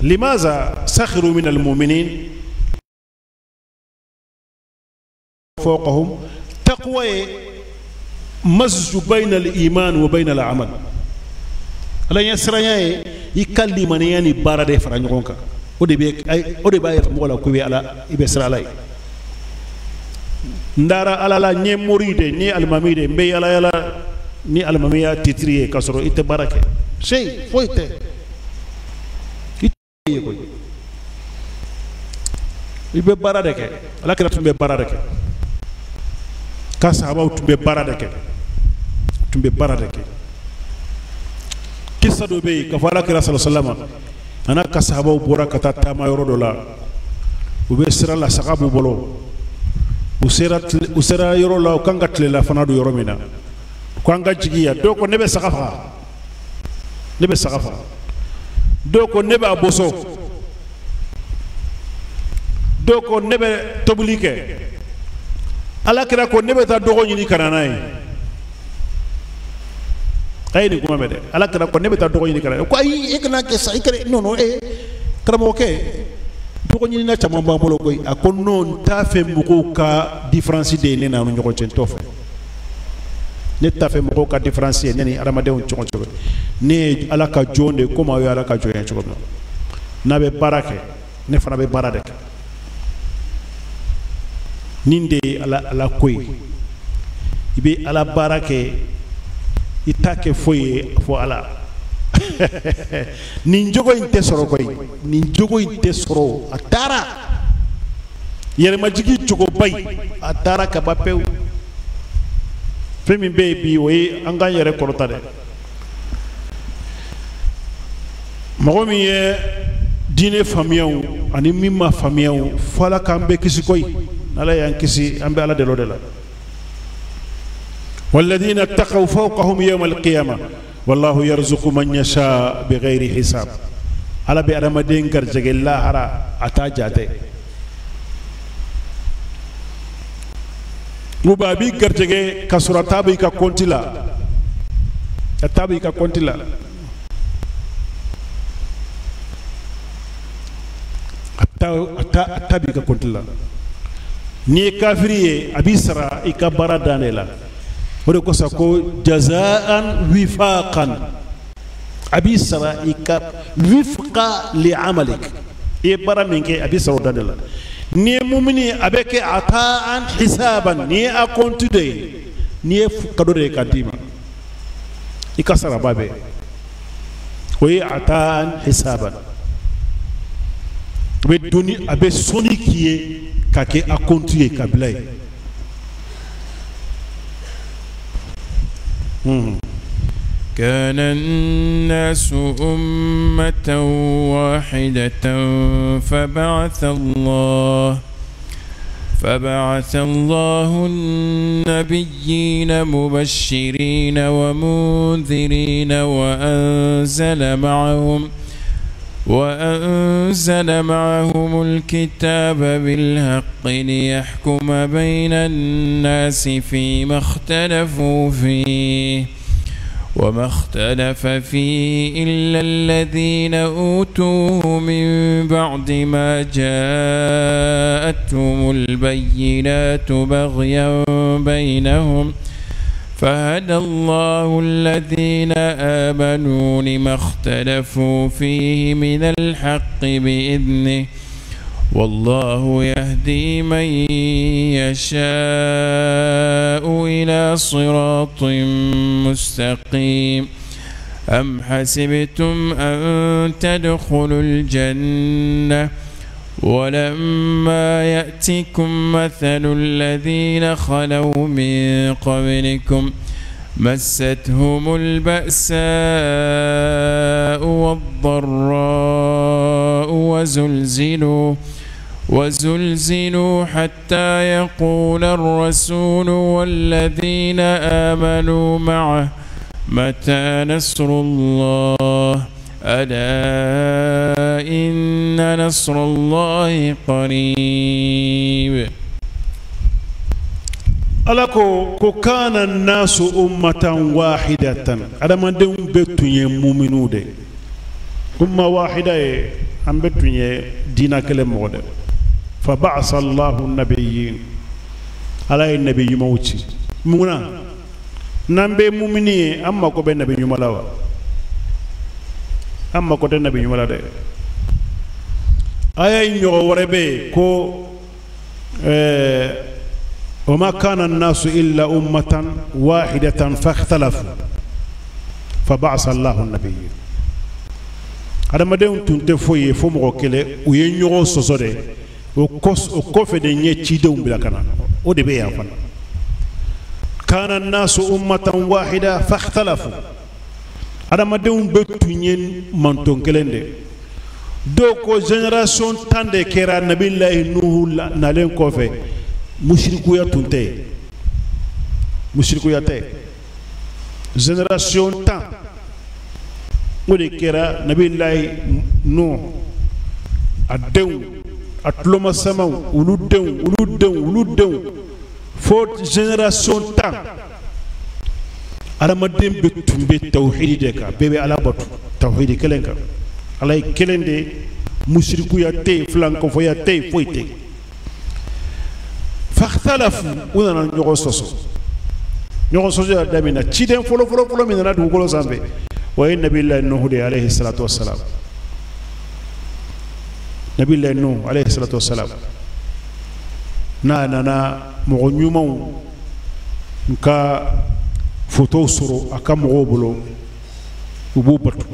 limaza sakhiru min almu'minin fawqahum taqwa ye mazju bayna al-iman wa bayna al-amal ala ɲɛ siranya ye i ka limaniya ni baara de fara ɲɔgɔn kan o de b'a yɛrɛ mɔgɔ la ko i bɛ siran ala ye n dara ala la n ye mori de n ye alimami de n bɛ yala yala ni alimamiya titiri ye k'a sɔrɔ i tɛ baara kɛ seyi foyi tɛ i tɛ ye koyi i bɛ baara de kɛ alakira tun bɛ baara de kɛ ka sahabaw tun bɛ baara de kɛ kisa dɔ bɛ yen k'a fɔ alakira sallallahu a n'a ka sahabaw bɔra ka taa taama yɔrɔ dɔ la u bɛ sira la saga b'u bolo u sera yɔrɔ la u kan ka tilela fana don yɔrɔ min na ko an ka jigiya dɔw ko ne bɛ saga faga dɔw ko ne b'a boso dɔw ko ne bɛ tobili kɛ alakira ko ne bɛ taa dɔgɔ ɲini ka na n'a ye a ye nin kuma mɛn dɛ alakira ko ne bɛ taa dɔgɔ ɲini ka na ko ayi e kana kɛ sa i kana non karamɔgɔkɛ dɔgɔ ɲinina caman b'an bolo koyi a ko non n t'a fɛ mɔgɔw ka différence de ye ne n'aw ni ɲɔgɔn cɛ n t'o fɛ ne t'a fɛ mɔgɔw ka différence ye ne ni adamadenw ɲɔgɔn cɛ ne ye ala ka jɔn de komi aw ye ala ka jɔn ye cogo min na n'a bɛ baara kɛ ne fana bɛ baara de kɛ nin de ye ala ko ye i bɛ ala baara kɛ i t'a kɛ foyi ye fo ala nin jogo in tɛ sɔrɔ koyi nin jogo in tɛ sɔrɔ a taara yɛrɛmajigi jogoba in a taara ka ban pewu fɛn min bɛ yen bi o ye an k'an yɛrɛ kɔrɔta dɛ mɔgɔ min ye diinɛ faamuyaw ani min ma faamuyaw fo ala k'an bɛɛ kisi koyi ala y'an kisi an bɛ ala deli o de la walladhina taqaw fawqahum yawma al-qiyamah wallahu yarzuqu man yasha bighayri hisab ala bɛ adamaden garijɛgɛ lahara a t'a jate uba a b'i garijɛgɛ ka sɔrɔ a t'a b'i ka compte la a t'a b'i ka compte la a t'a b'i ka compte la n'i ye kafiri ye a b'i sara i ka baara dan de la o de kosɔn ko jazaan wifaqan أبي سرا وفق لعملك يبرا منك أبي سرا دادلا ني مؤمني أبيك عطاء حسابا ني أكونت دي ني فكروا كديما يكسر بابي وي عطاء حسابا بدوني أبي سوني كي كاكي أكونت كابلاي كان الناس أمة واحدة فبعث الله النبيين مبشرين ومنذرين وأنزل معهم الكتاب بالحق ليحكم بين الناس فيما اختلفوا فيه وما اختلف فيه إلا الذين أوتوه من بعد ما جاءتهم البينات بغيا بينهم فهدى الله الذين آمنوا لما اختلفوا فيه من الحق بإذنه والله يهدي من يشاء إلى صراط مستقيم أم حسبتم أن تدخلوا الجنة ولما يأتكم مثل الذين خلوا من قبلكم مستهم البأساء والضراء وزلزلوا حتى يقول الرسول والذين آمنوا معه متى نصر الله ألا إن نصر الله قريب ألاكو كان الناس أمة واحدة هذا ما دون بتوين مؤمنون أمة واحدة أم بتوين دينا كلام مودة فبعث الله النبيين على النبي موتي منا نبي مؤمنين أما كو بين نبي يملاوا أما كو النبي يملا ده آية ينو وربي كو وما كان الناس إلا أمة واحدة فاختلفوا فبعث الله النبيين هذا ما دون تنتفوي فمو كله وينيو سوسوده وكوف de nye chidum bila kana o de be ya fana kana الناس أمة واحدة فاختلفوا هذا ما دون بتوين منتون كلنده دوكو جنراسيون تاندي كيرا نبي الله نوح نالين كوفي مشركويا تونتي مشركويا تي جنراسيون تان ودي كيرا نبي الله نوح ادو اتلوما سماو ولودو فوت جنراسيون تان على مدين بتومبي توحيد ديكا بيبي على بوت توحيد كلنكا على كلندي مشركويا تي فلانكوفويا تي فويتي فاختلفوا ونانا نيغوسوسو يا دامينا تشيدن فولو من نادو غولو زامبي وين نبي الله نوح عليه الصلاه والسلام نبي الله نوح عليه الصلاه والسلام نانا مغنيومو نكا فوتو سورو اكا مغوبلو وبوبتو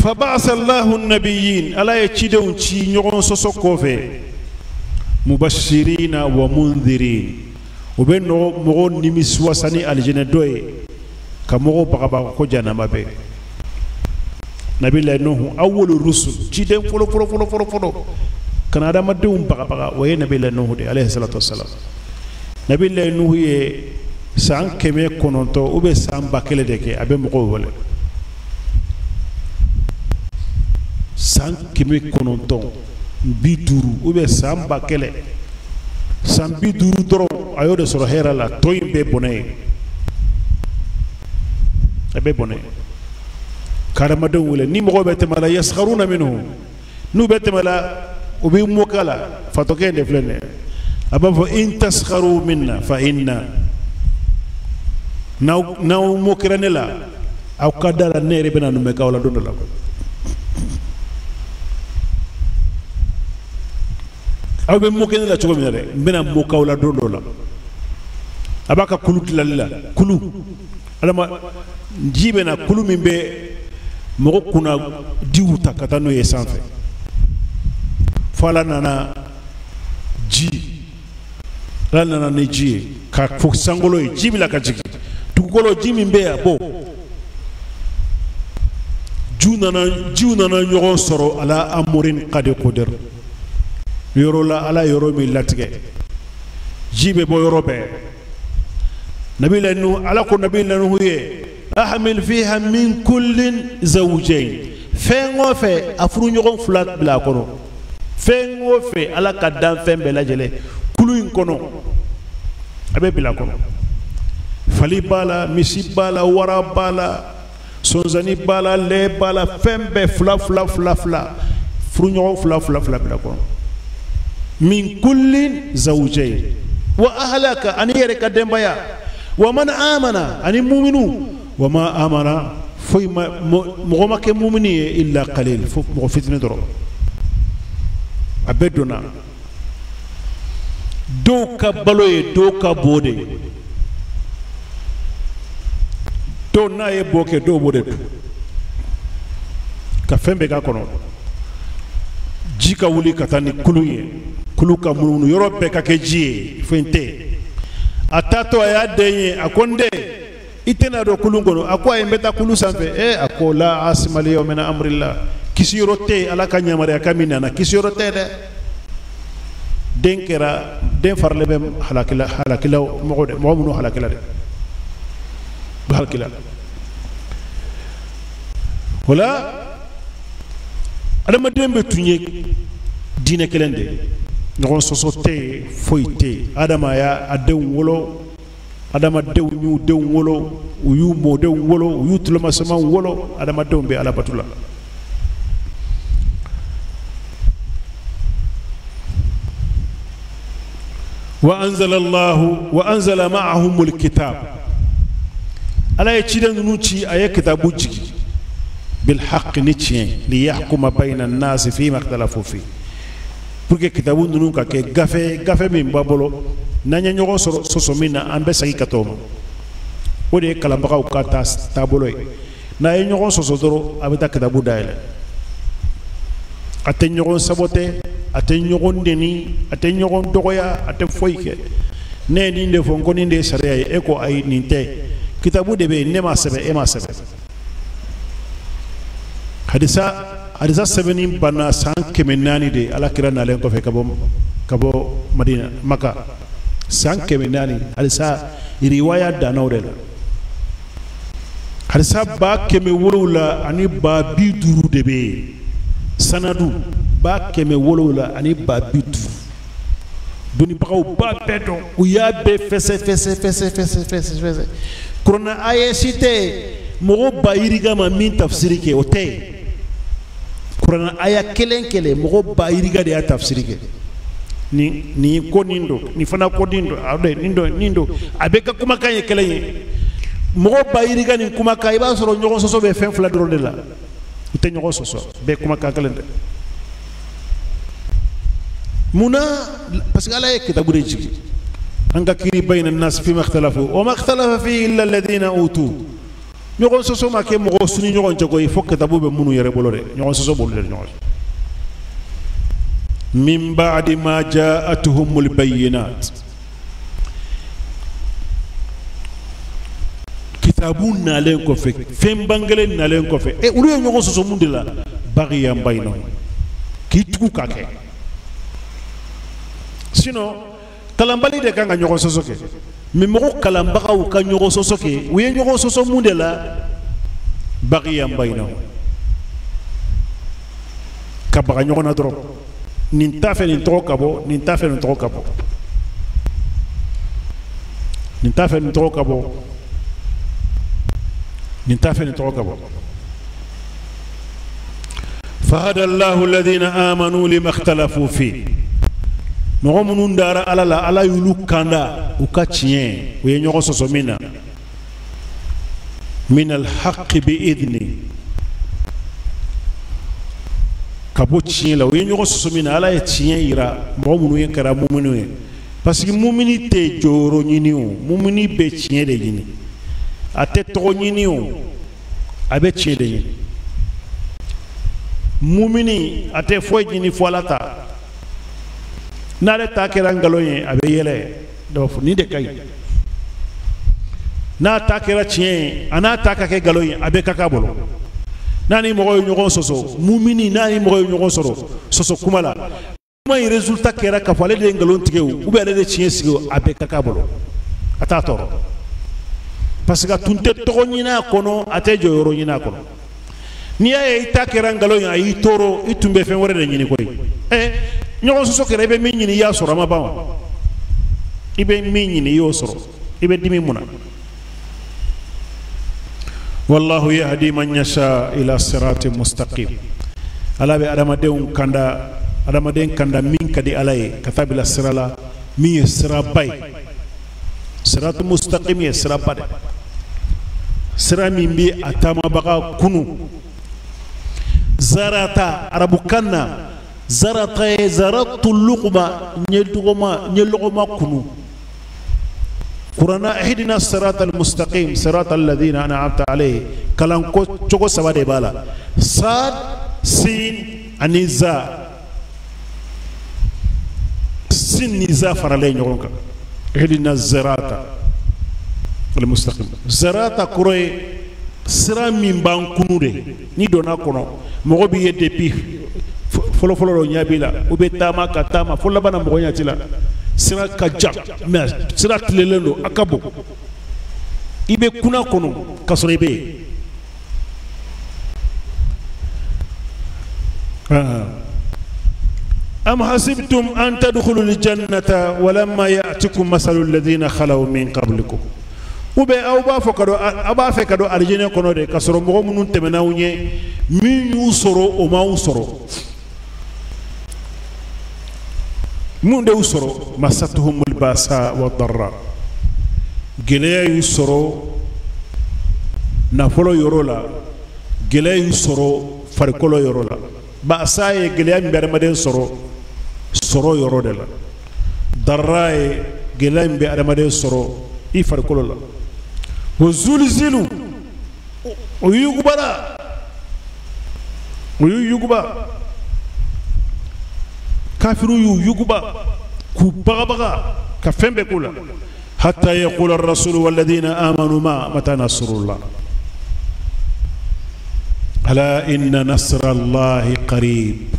فبعث الله النبيين على يتشيدون تشي نيغون سوسو كوفي مبشرين ومنذرين وبينو مغون نيمس وساني الجنة دوي كمغو بغبا كو جانما بي نبي الله نوح اول الرسل تشيدن فولو كان ادم دوم بغبا وي نبي الله نوح عليه الصلاه والسلام نبي الله نوح سان كيمي كونونتو وبي سان باكله ديكي ابي مغو ولا سان كيمي كونونتو biduru ube samba kele sam biduru doro ayode soro hera la toy be bonay be bonay karamadan wala ni mo be temala yaskharuna minhu nu be temala ubi mokala fatokende flene aba fa in taskharu minna fa inna naw mokranela aw kadara nere bena no me kawla dondo la ko aw be mo ken la chogo mi re bena mo kawla dondo la abaka kulu tilalla kulu alama jibe na kulu min be mo kuna diwuta katano ye sanfe fala nana ji la nana ne ji ka fo sangolo e jibi la ka jigi tukolo jimi be ya bo junana nyogon soro ala amurin qad qadir yoro la ala yoro mi latige jibe bo yoro be nabi lanu ala ko nabi lanu huye ahmil fiha min kullin zawjayn fengo fe afru nyogon flat bla kono fengo fe ala kadam fembe la jele kuluin kono abe bla kono fali bala misi bala wara bala sonzani bala le bala fembe fla fru nyogon fla bla kono min kullin zawjayn wa ahlaka an yarka dembaya wa man amana ani mu'minu wa ma amana foy mo ke mu'mini illa qalil fo mo fitne doro abedona do ka baloye do ka bode do na ye boke do bode ka fembe ga kono jika wuli katani kuluye kuluka munu yorobe ka keji fente atato ya denye akonde itena do kulungono akwa embeta kulu sanfe akola asmali yawmina amrillah kisiyorote ala kanyamare akamina na kisiyorote de denkera den farlebe halakila mogode momuno halakila de halakila wala adama dembe tunye dine kelende ngon sosote foite adama ya adew wolo adama dew ñu dew wolo uyu mo dew wolo uyu tulama sama wolo adama dew be ala batula wa anzala ma'ahum alkitab ala yachidan nuci ay kitabu jigi bil haqq nitien li yahkuma bayna an-nas fi ma ikhtalafu fi pour que kitabu nunu ka ke gafe min babolo nanya nyogo soso mina ambe sagi katoma o de kalambagaw ka tabolo na ye nyogo soso doro abita kitabu daile ate nyogo sabote ate nyogo ndeni ate nyogo dogoya ate foike ne ni nde fon ko ni nde sharia e ko ay ninte kitabu de be ne ma sebe e ma sebe hadisa sebeni bana san kemenani de ala kira na len ko fe kabo madina maka san kemenani hadisa riwaya da nawrela hadisa ba keme wulula ani ba biduru de be sanadu ba keme wulula ani ba biduru duni bagaw ba bedo u ya be fese kurna ayesite mo ba yiriga ma min tafsiri ke ote Quran aya kelen mogo ba iriga de tafsiri ke ni ko nindo ni fana ko nindo ade nindo abeka kuma kanye kelen mogo ba iriga ni kuma kay ba soro nyogo soso be fen fla drone la te nyogo soso be kuma ka kelen de muna parce que ala kitabu de jigi anga kiri bayna an-nas fi ma ikhtalafu wa ma ikhtalafa fi illa alladhina utu ñogon soso ma ke mo suni ñogon jago yi fokk tabu be munu yere bolore ñogon soso bolu le ñogon min ba'di ma ja'atuhumul bayyinat kitabun na len ko fe fem bangale na len ko fe e ulu ñogon soso mundi la bagiyam bayno ki tuku ka ke sino kalambali de kanga ñogon soso ke mi mogo kalambagaw ka ñogo soso ke uye ñogo soso munde la bagiyam bayno ka baga ñogo na doro nin tafe nin togo kabo nin tafe nin togo kabo nin tafe nin togo kabo nin tafe nin togo kabo fahada allahu alladhina amanu lima ikhtalafu fi mogo munun dara ala la ala yulu kanda u ka tiɲɛ u ye ɲɔgɔn sɔsɔ min na min alhaqi bi idni ka bɔ tiɲɛ la o ye ɲɔgɔn sɔsɔ min na ala ye tiɲɛ yira mɔgɔ minnu ye kɛra muminu ye parce que mumini tɛ jɔyɔrɔ ɲini o mumini bɛ tiɲɛ de ɲini a tɛ tɔgɔ ɲini o a bɛ tiɲɛ de ɲini mumini a tɛ foyi ɲini fo ala ta n'ale ta kɛra nkalon ye a bɛ yɛlɛ dɔw fɔ nin de ka ɲi n'a ta kɛra tiɲɛ ye a n'a ta ka kɛ nkalon ye a bɛ ka k'a bolo n'a ni mɔgɔ ye ɲɔgɔn sɔsɔ mumini n'a ni mɔgɔ ye ɲɔgɔn sɔrɔ sɔsɔ kuma la kuma in résultat kɛra k'a fɔ ale de ye nkalon tigɛ o ou bien ale de ye tiɲɛ sigi o a bɛ ka k'a bolo a t'a tɔɔrɔ parce que a tun tɛ tɔgɔ ɲini a kɔnɔ a tɛ jɔyɔrɔ ɲini a kɔnɔ n'i y'a ye i ta kɛra nkalon ye a y'i tɔɔrɔ i tun bɛ fɛn wɛrɛ de ɲini koyi ɲɔgɔn sɔsɔ kɛra i bɛ min ɲini i y'a sɔrɔ a ma ban wa i bɛ min ɲini i y'o sɔrɔ i bɛ dimi mun na wallahu yahdi man yasha ila siratin mustaqim ala bɛ adamaden kanda min ka di ala ye ka taa bila sira la min ye siraba ye siratu mustaqim ye siraba de sira min bɛ a taamabaga kunu zarata arabukan na zarata ye zaratu luqma ɲɛ lɔgɔma kunu kurana ihdina sirata almustaqim sirata alladhina an'amta alayhim kalan ko cogo saba de b'a la sad sin ani za sin ni za faralen ɲɔgɔn kan ihdina sirata almustaqim sirata kɔrɔ ye sira min b'an kunu de ni donna kɔnɔ mɔgɔ b'i ye depuis fɔlɔfɔlɔ dɔ ɲɛ b'i la u bɛ taama ka taama fo laban na mɔgɔ ɲɛ t'i la sira ka jan mais sira tilelen don a ka bon i bɛ kuna kɔnɔ ka sɔrɔ i bɛ yen am hasibtum an tadkhulul jannata walamma ya'tikum masalul ladhina khalaw min qablikum ou bien aw b'a fɛ ka don alijinɛ kɔnɔ de ka sɔrɔ mɔgɔ minnu tɛmɛn'aw ɲɛ min y'u sɔrɔ o m'aw sɔrɔ mun de y'u sɔrɔ masatuhumul basa wa darra gɛlɛya y'u sɔrɔ nafolo yɔrɔ la gɛlɛya y'u sɔrɔ farikolo yɔrɔ la basa ye gɛlɛya min bɛ adamaden sɔrɔ yɔrɔ de la darra ye gɛlɛya min bɛ adamaden sɔrɔ i farikolo la o zulzilu o yugubara o y'u yuguba kafiru y'u yuguba k'u bagabaga ka fɛn bɛɛ k'u la hatta yaqula ar-rasulu walladhina amanu mata nasrullah ala inna nasrallahi qarib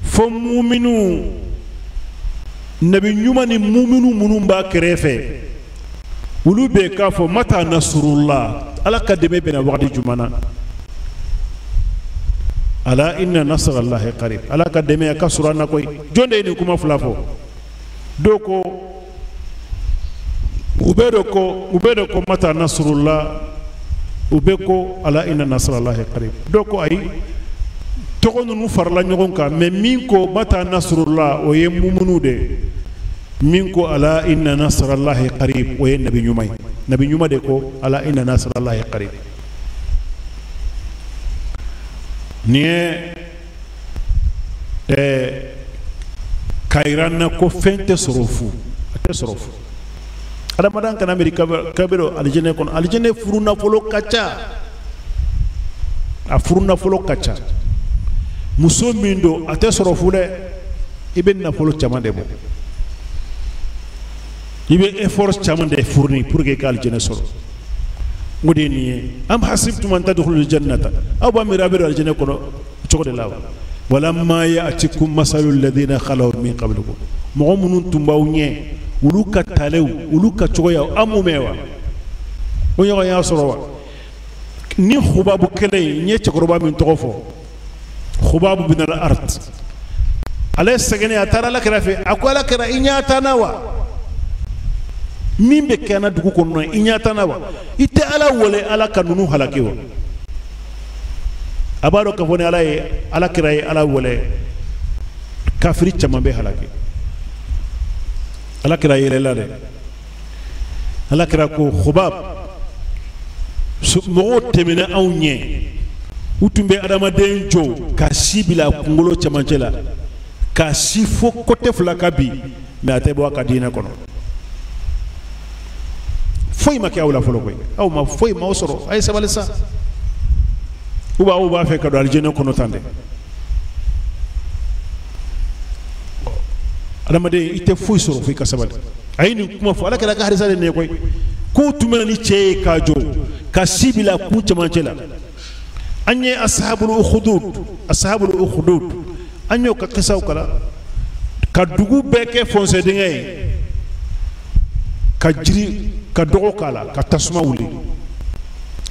fo mu'minu nabi ɲuman ni mu'minu minnu b'a kɛrɛfɛ olu bɛ k'a fɔ mata nasrullah ala ka dɛmɛ bɛna wagati jumɛn na ala inna nasrallahi qarib ala ka dɛmɛ ka sɔrɔ an na koyi jɔn de ye nin kuma fila fɔ dɔw ko u bɛ dɔn ko mata nasrullah u bɛ ko ala inna nasrallahi qarib dɔw ko ayi tɔgɔ ninnu farala ɲɔgɔn kan mais min ko mata nasrullah o ye mumunu de min ko ala inna nasrallahi qarib o ye nabi ɲuman ye nabi ɲuman de ko ala inna nasrallahi qarib ni ye k'a yira n na ko fɛn tɛ sɔrɔ fu a tɛ sɔrɔ fu adamaden kana miiri kabiri alijinɛ kɔnɔ alijinɛ furu nafolo ka ca a furu nafolo ka ca muso min don a tɛ sɔrɔ fu dɛ i bɛ nafolo caman de bɔ i bɛ effort caman de fourni pour que i ka alijinɛ sɔrɔ o de ye nin ye am hasibtum an tadkhulul jannata aw b'a miiri a bɛ don alijinɛ kɔnɔ cogo de la wa walamma ya'tikum masalul ladhina khalaw min qablikum mɔgɔ minnu tun b'aw ɲɛ olu ka talew olu ka cogoyaw an m'u mɛn wa o ɲɔgɔn y'a sɔrɔ wa ni Hubabu kelen n ye cɛkɔrɔba min tɔgɔ fɔ Hubabu bin al-Ard ale sɛgɛnnen a taara Alakira fɛ a ko Alakira i ɲɛ t'an na wa min bɛ kɛ an na dugu kɔnɔ i ɲɛ t'an na wa i tɛ Ala wele Ala ka ninnu halaki wa a b'a dɔn k'a fɔ ni Ala ye Alakira ye Ala wele kafiri caman bɛ halaki Alakira yɛlɛla dɛ Alakira ko Hubab mɔgɔw tɛmɛna anw ɲɛ u tun bɛ adamaden jɔ ka si bila kunkolo cɛmancɛ la ka si fo côté fila ka bi mais a tɛ bɔ a ka diinɛ kɔnɔ foyi ma kɛ aw la fɔlɔ koyi aw ma foyi m'aw sɔrɔ a ye sabali sa ou bien aw b'a fɛ ka don alijinɛ kɔnɔ tan dɛ adamaden i tɛ foyi sɔrɔ fo i ka sabali a ye nin kuma fɔ ala kɛra ka harisa de nin ye koyi ko tun bɛ ni cɛ ye k'a jɔ ka si bila kun cɛmancɛ la an ye ashabul ukhdud an y'o ka kisaw kala ka dugu bɛɛ kɛ fɔnsɛ dingɛ ye ka jiri ka dɔgɔ k'a la ka tasuma wuli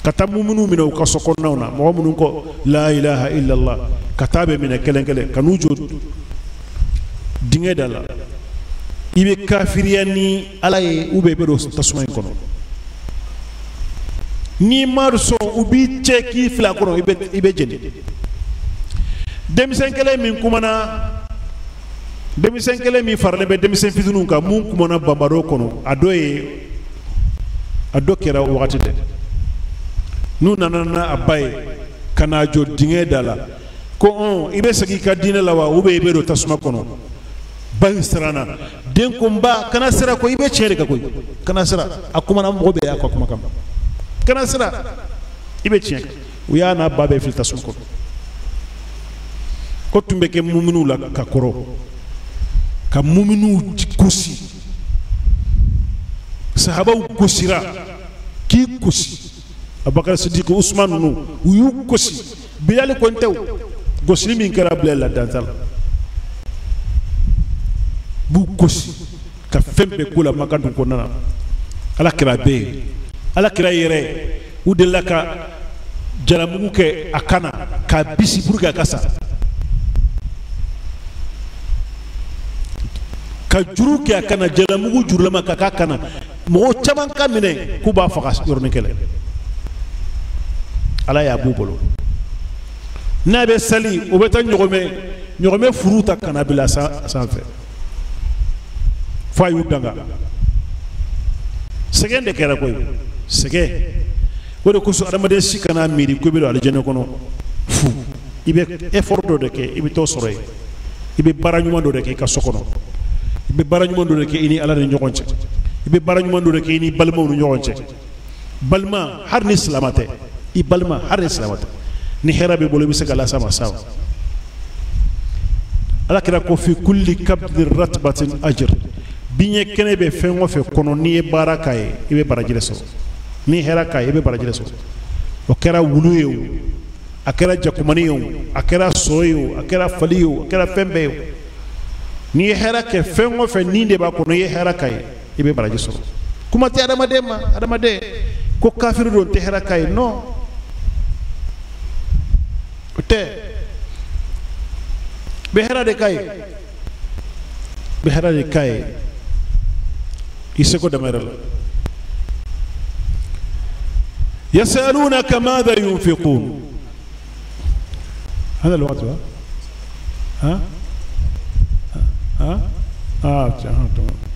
ka taa mumunu minɛ u ka sokɔnɔnaw na mɔgɔ minnu kɔ la ilaha illallah ka taa bɛ minɛ kelen kelen ka n'u jɔ dingɛ da la i bɛ kafiriya ni ala ye ou bien i bɛ don tasuma in kɔnɔ n'i ma sɔn u b'i cɛ k'i fila kɔnɔ i bɛ jeni denmisɛn kelen min kumana denmisɛn kelen min faralen bɛ denmisɛn fitininw kan mun kumana banbaro kɔnɔ a dɔ kɛra o wagati dɛ n'u nana n'a ba ye ka n'a jɔ dingɛ da la ko i bɛ segin i ka diinɛ la wa ou bien i bɛ don tasuma kɔnɔ ba in siranna den ko n ba kana sira ko i bɛ tiɲɛ de kan koyi kana sira a kumana mɔgɔ bɛɛ y'a ka kuma kama kana sira i bɛ tiɲɛ kan u y'a n'a ba bɛɛ fili tasuma kɔnɔ ko tun bɛ kɛ muminiw la ka kɔrɔ ka muminiw gosi sahabaw gosira k'i gosi abubakar sidiki usman ninnu u y'u gosi bilali kɔni tɛ gosili min kɛra bilali la dansa la b'u gosi ka fɛn bɛɛ k'u la maka dun kɔnɔna na ala kira bɛ yen ala kira yɛrɛ u delila ka jalamugu kɛ a kana k'a bisi pour que a ka sa ka juru kɛ a kana jalamugu jurulama ka k'a kana mɔgɔ caman ka minɛ k'u b'a faga yɔrɔnin kɛlɛ ala y'a b'u bolo n'a bɛ sali o bɛ taa ɲɔgɔmɛ furu ta kana bila sanfɛ fo a y'u danga sɛgɛn de kɛra koyi sɛgɛn o de kosɔn adamaden si kana miiri ko i bɛ don alijinɛ kɔnɔ fu i bɛ effort dɔ de kɛ i bɛ t'o sɔrɔ yen i bɛ baara ɲuman dɔ de kɛ i ka so kɔnɔ i bɛ baara ɲuman dɔ de kɛ i ni ala ni ɲɔgɔn cɛ i bɛ baara ɲuman dɔ de kɛ i ni balimaw ni ɲɔgɔn cɛ balima hali ni silamɛ tɛ i balima hali ni silamɛ tɛ ni hɛrɛ b'i bolo i bɛ se ka lase a ma sa ala kira ko fi kulli kabdi ratbatin ajr biɲɛ kɛnɛ bɛ fɛn o fɛn kɔnɔ n'i ye baara k'a ye i bɛ baraji sɔrɔ n'i hɛrɛ k'a ye i bɛ baraji sɔrɔ o kɛra wulu ye o a kɛra jakumani ye o a kɛra so ye o a kɛra fali ye o a kɛra fɛn bɛɛ ye o n'i ye hɛrɛ kɛ fɛn o fɛn nin de b'a kɔnɔ i ye hɛrɛ k'a ye i bɛ baraji sɔrɔ kuma tɛ adamaden ma adamaden ko kafiri don tɛ hɛrɛ k'a ye non o tɛ bɛ hɛrɛ de k'a ye bɛ hɛrɛ de k'a ye i seko damayɛrɛ la yasalunaka madha yunfiqun هذا الوقت ها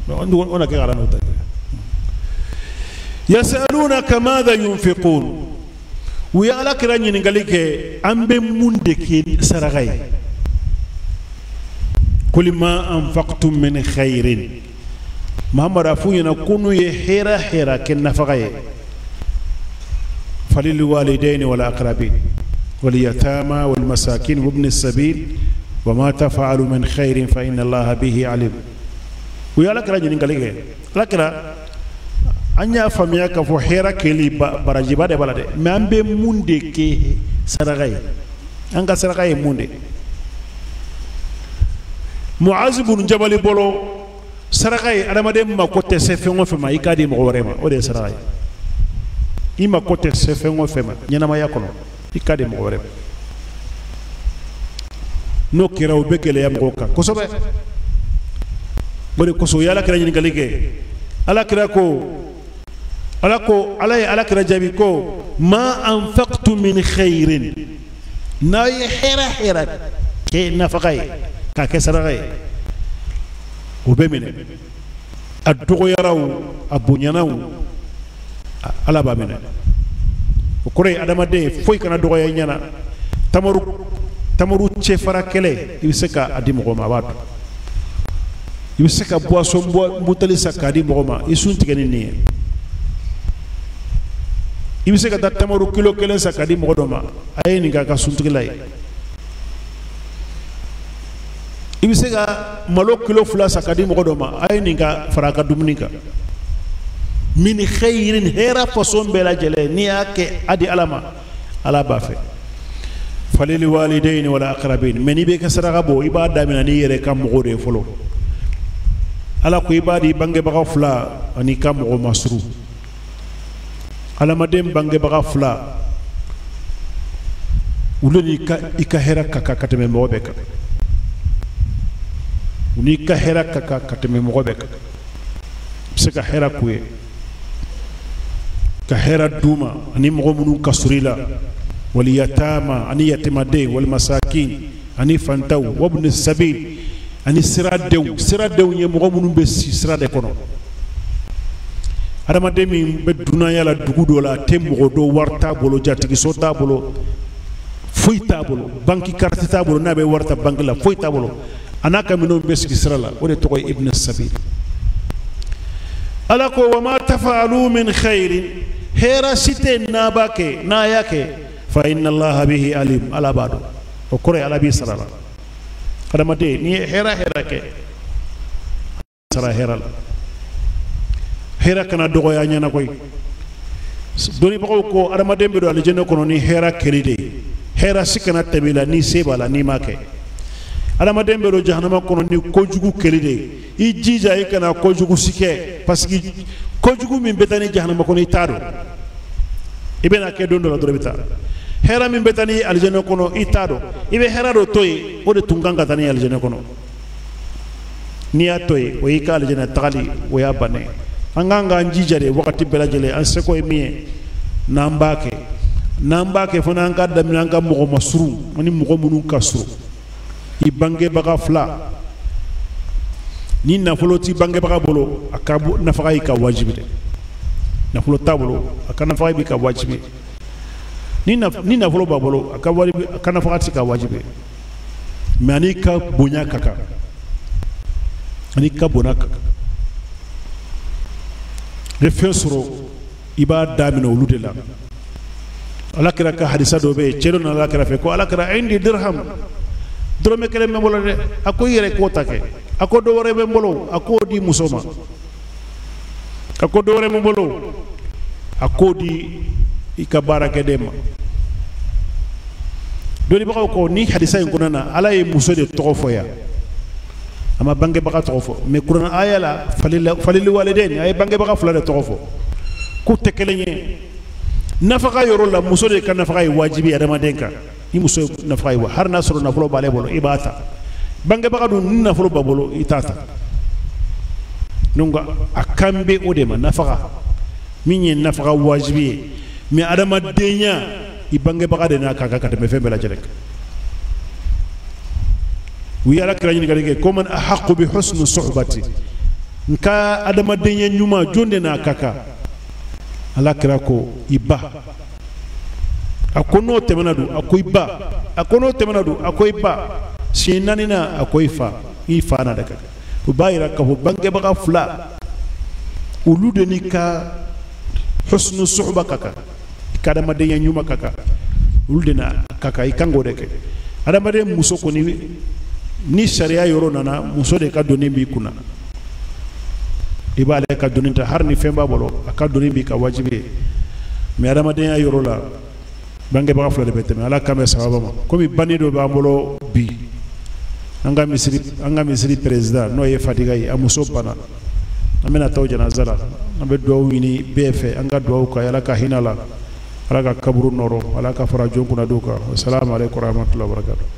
هنا كي غرانو يسألونك ماذا ينفقون ويا لك راني نقولك أم بمندك سرغي كل ما أنفقتم من خير ما مرافون يكونوا يحيرا حيرا كالنفقي فللوالدين والأقربين واليتامى والمساكين وابن السبيل وما تفعلوا من خير فإن الله به عليم ويا لك رجل نقولك لك أنيا فميا كفو حيرا كلي براجبا ده بلده ما أم بمندك سرغي أنك سرغي مندك معاذ بن جبل بولو سرغي أنا ما دم ما كنت سفيان فما يكادي مغورما وده سرغي إما كنت سفيان فما ينما يكونو يكادي مغورما no kira ubekele ya mgoka kosobe bari koso yala kira nyini galige ala kira ala jabi ko ma anfaqtu min khairin na hera ke nafaqai ka ke saragai ubemene addugo yaraw abunyanaw ala ba mene o kore adamaden foy kana dogoya ñana tamaru cefara kele i be se ka a di mɔgɔ ma a b'a dun i be se ka boisson butali sa k'a di mɔgɔ ma i sun tigɛ ni nin ye i be se ka taa tamaru kilo kelen sa k'a di mɔgɔ dɔ ma a ye nin k'a ka suntigila ye i be se ka malo kilo 2 sa k'a di mɔgɔ dɔ ma a ye nin ka fara a ka dumuni kan min khairin hera façon bɛɛ lajɛlen n'i y'a kɛ a di ala ma ala b'a fɛ falil walidaini wal aqrabin mais n'i bɛ ka saraka bɔ i b'a daminɛ n'i yɛrɛ ka mɔgɔw de ye fɔlɔ ala ko i b'a di bangebaga 2 ani ka mɔgɔ masuru alamaden bangebaga 2 olu ni i ka hɛrɛ ka kan ka tɛmɛ mɔgɔ bɛɛ kan u n'i ka hɛrɛ ka kan ka tɛmɛ mɔgɔ bɛɛ kan i bɛ se ka hɛrɛ k'u ye ka hɛrɛ d'u ma ani mɔgɔ minnu kasuri la wal yatama ani yatimaden wal masakin ani fantaw wabni sabil ani siradenw ye mɔgɔ minnu bɛ sira de kɔnɔ adamaden min bɛ dunanya la dugu dɔ la a tɛ mɔgɔ dɔ wari t'a bolo jatigiso t'a bolo foyi t'a bolo banki kariti t'a bolo n'a bɛ wari ta banki la foyi t'a bolo a n'a ka minɛnw bɛ sigi sira la o de tɔgɔ ye ibn sabil ala ko wa ma tafa'alu min khairin hera site n'a b'a kɛ n'a y'a kɛ fa inna allaha bihi alim ala b'a dɔn o kɔrɔ ye ala b'i sara la adamaden n'i ye hera kɛ sara hera la hera kana dɔgɔya ɲɛna koyi dɔnnibagaw ko adamaden bɛ don alijɛnɛ kɔnɔ ni hera kɛli de ye hera si kana tɛmɛ i la n'i se b'a la n'i m'a kɛ adamaden bɛ don jahanama kɔnɔ ni kojugu kɛli de ye i jija i kana kojugu si kɛ parce que kojugu min bɛ taa ni jahanama kɔnɔ i t'a dɔn i bɛna kɛ don dɔ la dɔrɔn i bɛ taa hɛrɛ min bɛ taa ni alijɛnɛ kɔnɔ i t'a dɔn i bɛ hɛrɛ dɔ to yen o de tun kan ka taa ni alijɛnɛ kɔnɔ n'i y'a to yen o y'i ka alijɛnɛ tagali o y'a bannen an kan k'an jija de wagati bɛɛ lajɛlen an seko ye min ye n'an b'a kɛ fana an ka daminɛ an ka mɔgɔ masuru ani mɔgɔ minnu ka surun i bangebaga 2 ni nafolo ti bangebaga bolo a ka nafaga y'i ka wajibi de nafolo t'a bolo a ka nafaga b'i ka wajibi ni nafolo b'a bolo a ka nafaga ti ka wajibi mais ani ka bonya ka kan ani ka bonya ka kan ne fɛn sɔrɔ i b'a daminɛ olu de la ala kira ka hadisa dɔ bɛ yen cɛ dɔ nana ala kira fɛ ko ala kira indi dirham dɔrɔmɛ kelen bɛ n bolo dɛ a ko i yɛrɛ k'o ta kɛ a ko dɔ wɛrɛ bɛ n bolo a k'o di muso ma a ko dɔ wɛrɛ bɛ n bolo a k'o di i ka baarakɛden ma dɔnnibagaw ko ni hadisa in kɔnɔna na ala ye muso de tɔgɔ fɔ yan a ma bangebaga tɔgɔ fɔ mais kuranɛ aya la falili waliden a ye bangebaga 2 de tɔgɔ fɔ k'u tɛ kelen ye nafaga yɔrɔ la muso de ka nafaga ye wajibi adamaden kan ni muso ye nafaga ye har n'a sɔrɔ nafolo b'ale bolo i b'a ta bangebaga dun ni nafolo b'a bolo i t'a ta donc a kan bɛ o de ma nafaga min ye nafaga wajibi ye mais adamadenya i bangebaga de n'a kan ka tɛmɛ fɛn bɛɛ lajɛlen kan u ye ala kira ɲininkali kɛ ko man ahaqu bi husni suhbati nka adamadenya ɲuman jɔn de n'a ka kan ala kira ko i ba a ko n'o tɛmɛna dun a ko i ba a ko n'o tɛmɛna dun a ko i ba siɲɛ 4nan a ko i fa na de ka kan o b'a yira k'a fɔ bangebaga 2 olu de n'i ka husni suhba ka kan i ka adamadenya ɲuman ka kan olu de n'a ka kan i kan k'o de kɛ adamaden muso kɔni ni sariya yɔrɔ nana muso de ka doni b'i kunna i b'ale ka doni ta har ni fɛn b'a bolo a ka doni b'i ka wajibi ye mais adamadenya yɔrɔ la bangebaga 2 de bɛ tɛmɛ ala kan bɛ sababa ma komi bani dɔ b'an bolo bi an ka misiri président n'o ye fatiga ye a muso bana an bɛna taa o janaza la an bɛ duwawu ɲini bɛɛ fɛ an ka duwawu k'a ye ala ka hinɛ la ala ka kaburu nɔrɔ ala ka fara jɔn kunna d'o kan assalamu alaikum warahmatullahi wabarakatuh